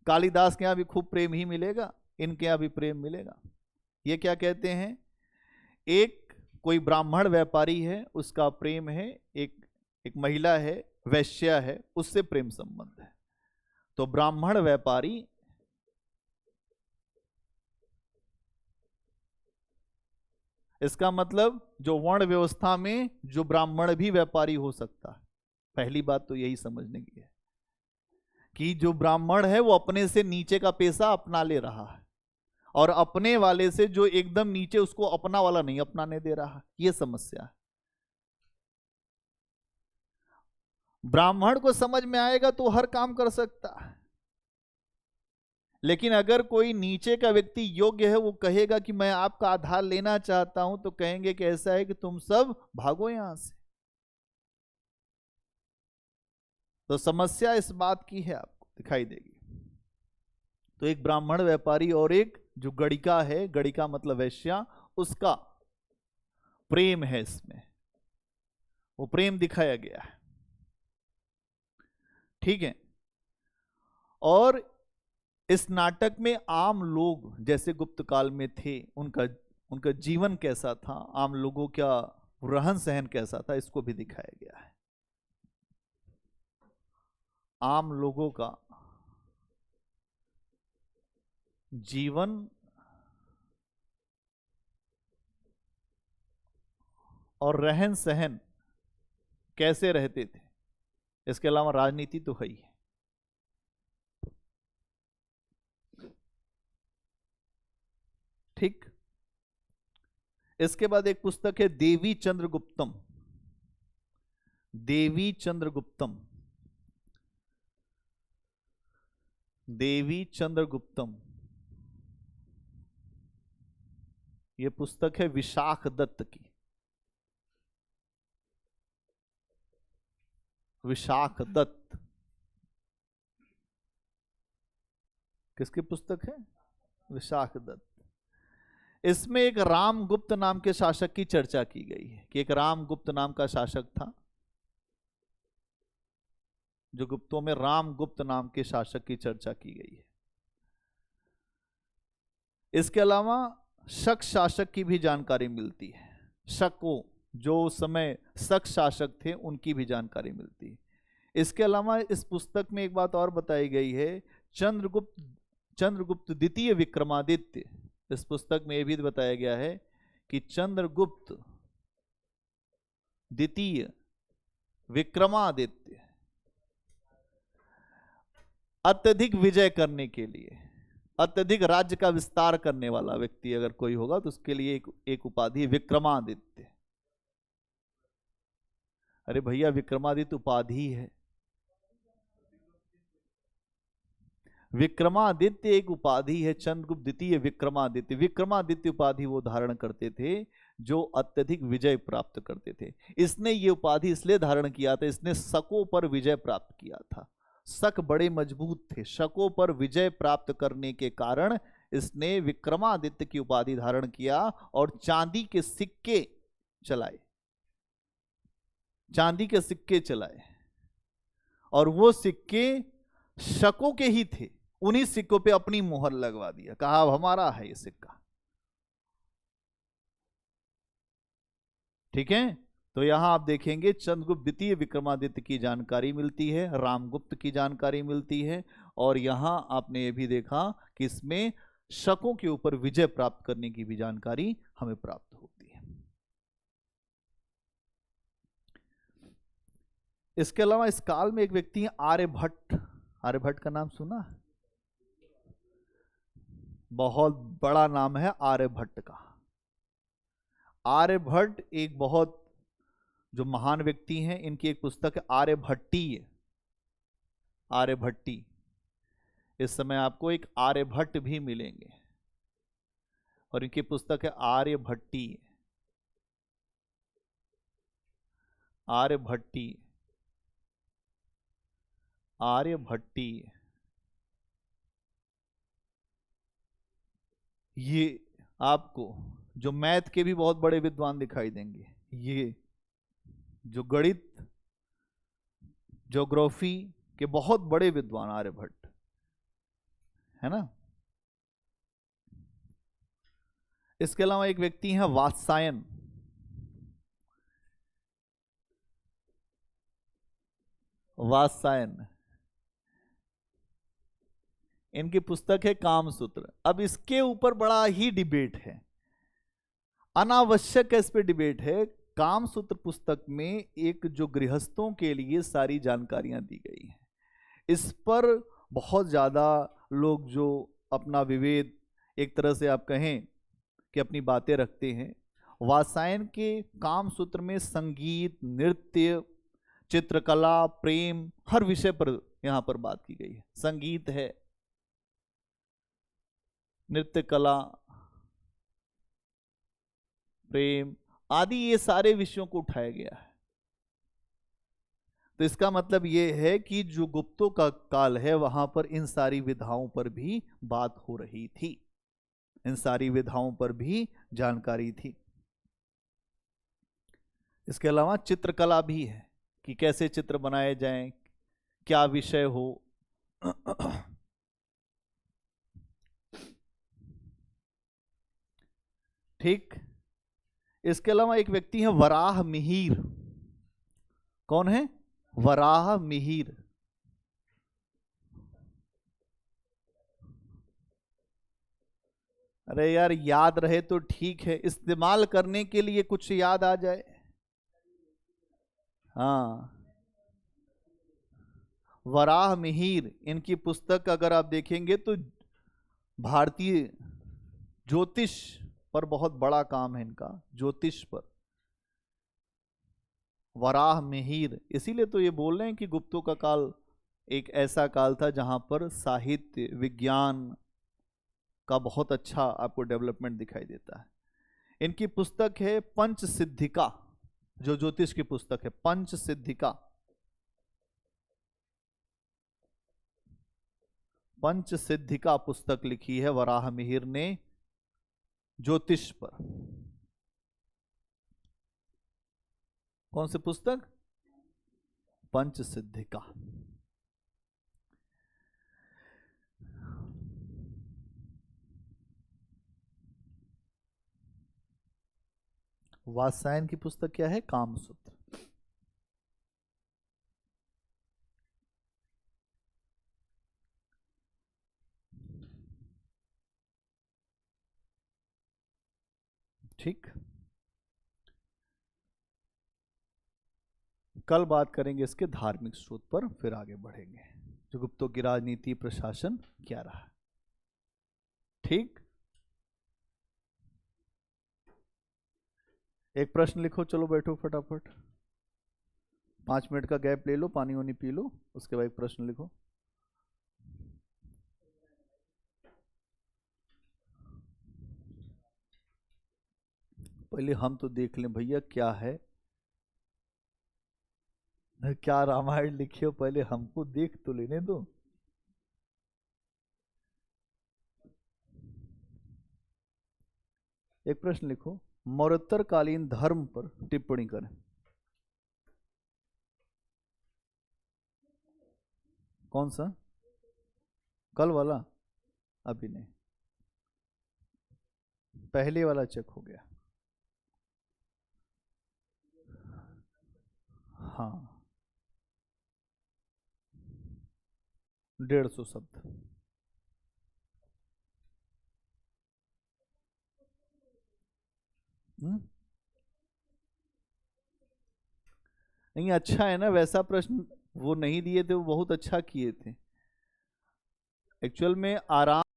कालिदास के यहां भी खूब प्रेम ही मिलेगा, इनके यहां भी प्रेम मिलेगा। ये क्या कहते हैं? एक कोई ब्राह्मण व्यापारी है, उसका प्रेम है, एक महिला है, वैश्या है, उससे प्रेम संबंध है। तो ब्राह्मण व्यापारी इसका मतलब जो वर्ण व्यवस्था में जो ब्राह्मण भी व्यापारी हो सकता है। पहली बात तो यही समझने की है कि जो ब्राह्मण है वो अपने से नीचे का पैसा अपना ले रहा है और अपने वाले से जो एकदम नीचे उसको अपना वाला नहीं अपनाने दे रहा। ये समस्या है। ब्राह्मण को समझ में आएगा तो हर काम कर सकता है, लेकिन अगर कोई नीचे का व्यक्ति योग्य है, वो कहेगा कि मैं आपका आधार लेना चाहता हूं, तो कहेंगे कि ऐसा है कि तुम सब भागो यहां से। तो समस्या इस बात की है, आपको दिखाई देगी। तो एक ब्राह्मण व्यापारी और एक जो गणिका है, गणिका मतलब वैश्या, उसका प्रेम है इसमें, वो प्रेम दिखाया गया है। ठीक है। और इस नाटक में आम लोग जैसे गुप्त काल में थे, उनका उनका जीवन कैसा था, आम लोगों का रहन सहन कैसा था, इसको भी दिखाया गया है। आम लोगों का जीवन और रहन सहन कैसे रहते थे, इसके अलावा राजनीति तो है ही है। ठीक। इसके बाद एक पुस्तक है देवी चंद्रगुप्तम। देवी चंद्रगुप्तम, देवी चंद्रगुप्तम, यह पुस्तक है विशाख दत्त की। विशाख दत्त किसकी पुस्तक है? विशाख दत्त। इसमें एक रामगुप्त नाम के शासक की चर्चा की गई है कि एक रामगुप्त नाम का शासक था, जो गुप्तों में रामगुप्त नाम के शासक की चर्चा की गई है। इसके अलावा शक शासक की भी जानकारी मिलती है। शकों, जो उस समय शक शासक थे, उनकी भी जानकारी मिलती है। इसके अलावा इस पुस्तक में एक बात और बताई गई है, चंद्रगुप्त द्वितीय विक्रमादित्य। इस पुस्तक में यह भी बताया गया है कि चंद्रगुप्त द्वितीय विक्रमादित्य अत्यधिक विजय करने के लिए, अत्यधिक राज्य का विस्तार करने वाला व्यक्ति अगर कोई होगा तो उसके लिए एक उपाधि विक्रमादित्य। अरे भैया, विक्रमादित्य उपाधि है, विक्रमादित्य एक उपाधि है। चंद्रगुप्त द्वितीय विक्रमादित्य, विक्रमादित्य उपाधि वो धारण करते थे जो अत्यधिक विजय प्राप्त करते थे। इसने ये उपाधि इसलिए धारण किया था, इसने शकों पर विजय प्राप्त किया था। शक बड़े मजबूत थे, शकों पर विजय प्राप्त करने के कारण इसने विक्रमादित्य की उपाधि धारण किया और चांदी के सिक्के चलाए, चांदी के सिक्के चलाए, और वो सिक्के शकों के ही थे। उन्हीं सिक्कों पे अपनी मोहर लगवा दिया, कहा अब हमारा है ये सिक्का। ठीक है। तो यहां आप देखेंगे चंद्रगुप्त द्वितीय विक्रमादित्य की जानकारी मिलती है, रामगुप्त की जानकारी मिलती है, और यहां आपने ये भी देखा कि इसमें शकों के ऊपर विजय प्राप्त करने की भी जानकारी हमें प्राप्त होती है। इसके अलावा इस काल में एक व्यक्ति है आर्यभट्ट। आर्यभट्ट का नाम सुना? बहुत बड़ा नाम है आर्यभट्ट का। आर्यभट्ट एक बहुत जो महान व्यक्ति हैं, इनकी एक पुस्तक है आर्यभट्टी। आर्यभट्टी, इस समय आपको एक आर्यभट्ट भी मिलेंगे, और इनकी पुस्तक है आर्यभट्टी। आर्यभट्टी, आर्यभट्टी, ये आपको जो मैथ के भी बहुत बड़े विद्वान दिखाई देंगे, ये जो गणित ज्योग्राफी के बहुत बड़े विद्वान आर्यभट्ट है ना। इसके अलावा एक व्यक्ति है वात्सायन। वात्सायन, इनकी पुस्तक है कामसूत्र। अब इसके ऊपर बड़ा ही डिबेट है। अनावश्यक इस पे डिबेट है। कामसूत्र पुस्तक में एक जो गृहस्थों के लिए सारी जानकारियां दी गई हैं, इस पर बहुत ज़्यादा लोग जो अपना विवेद, एक तरह से आप कहें कि अपनी बातें रखते हैं। वात्सायन के कामसूत्र में संगीत, नृत्य, चित्रकला, प्रेम, हर विषय पर यहां पर बात की गई है। संगीत है, नृत्य कला, प्रेम आदि, ये सारे विषयों को उठाया गया है। तो इसका मतलब ये है कि जो गुप्तों का काल है वहां पर इन सारी विधाओं पर भी बात हो रही थी, इन सारी विधाओं पर भी जानकारी थी। इसके अलावा चित्रकला भी है कि कैसे चित्र बनाए जाएं, क्या विषय हो। ठीक। इसके अलावा एक व्यक्ति है वराह मिहिर। कौन है? वराह मिहिर। अरे यार, याद रहे तो ठीक है, इस्तेमाल करने के लिए कुछ याद आ जाए। हाँ, वराह मिहिर, इनकी पुस्तक अगर आप देखेंगे तो भारतीय ज्योतिष पर बहुत बड़ा काम है इनका, ज्योतिष पर। वराह मिहिर, इसीलिए तो ये बोल रहे हैं कि गुप्तों का काल एक ऐसा काल था जहां पर साहित्य, विज्ञान का बहुत अच्छा आपको डेवलपमेंट दिखाई देता है। इनकी पुस्तक है पंचसिद्धिका, जो ज्योतिष की पुस्तक है, पंचसिद्धिका। पंचसिद्धिका पुस्तक लिखी है वराह मिहिर ने ज्योतिष पर। कौन सी पुस्तक? पंचसिद्धिका। वात्सायन की पुस्तक क्या है? कामसूत्र। ठीक, कल बात करेंगे इसके धार्मिक स्रोत पर, फिर आगे बढ़ेंगे जो गुप्तों की राजनीति, प्रशासन क्या रहा। ठीक, एक प्रश्न लिखो, चलो बैठो फटाफट, 5 मिनट का गैप ले लो, पानी वानी पी लो, उसके बाद एक प्रश्न लिखो। पहले हम तो देख लें भैया क्या है, क्या रामायण लिखी हो, पहले हमको देख तो लेने दो। एक प्रश्न लिखो, मौर्योत्तर कालीन धर्म पर टिप्पणी करें। कौन सा? कल वाला? अभी नहीं, पहले वाला चेक हो गया। हाँ, 150 शब्द। नहीं, अच्छा है ना, वैसा प्रश्न वो नहीं दिए थे, वो बहुत अच्छा किए थे। एक्चुअल में आराम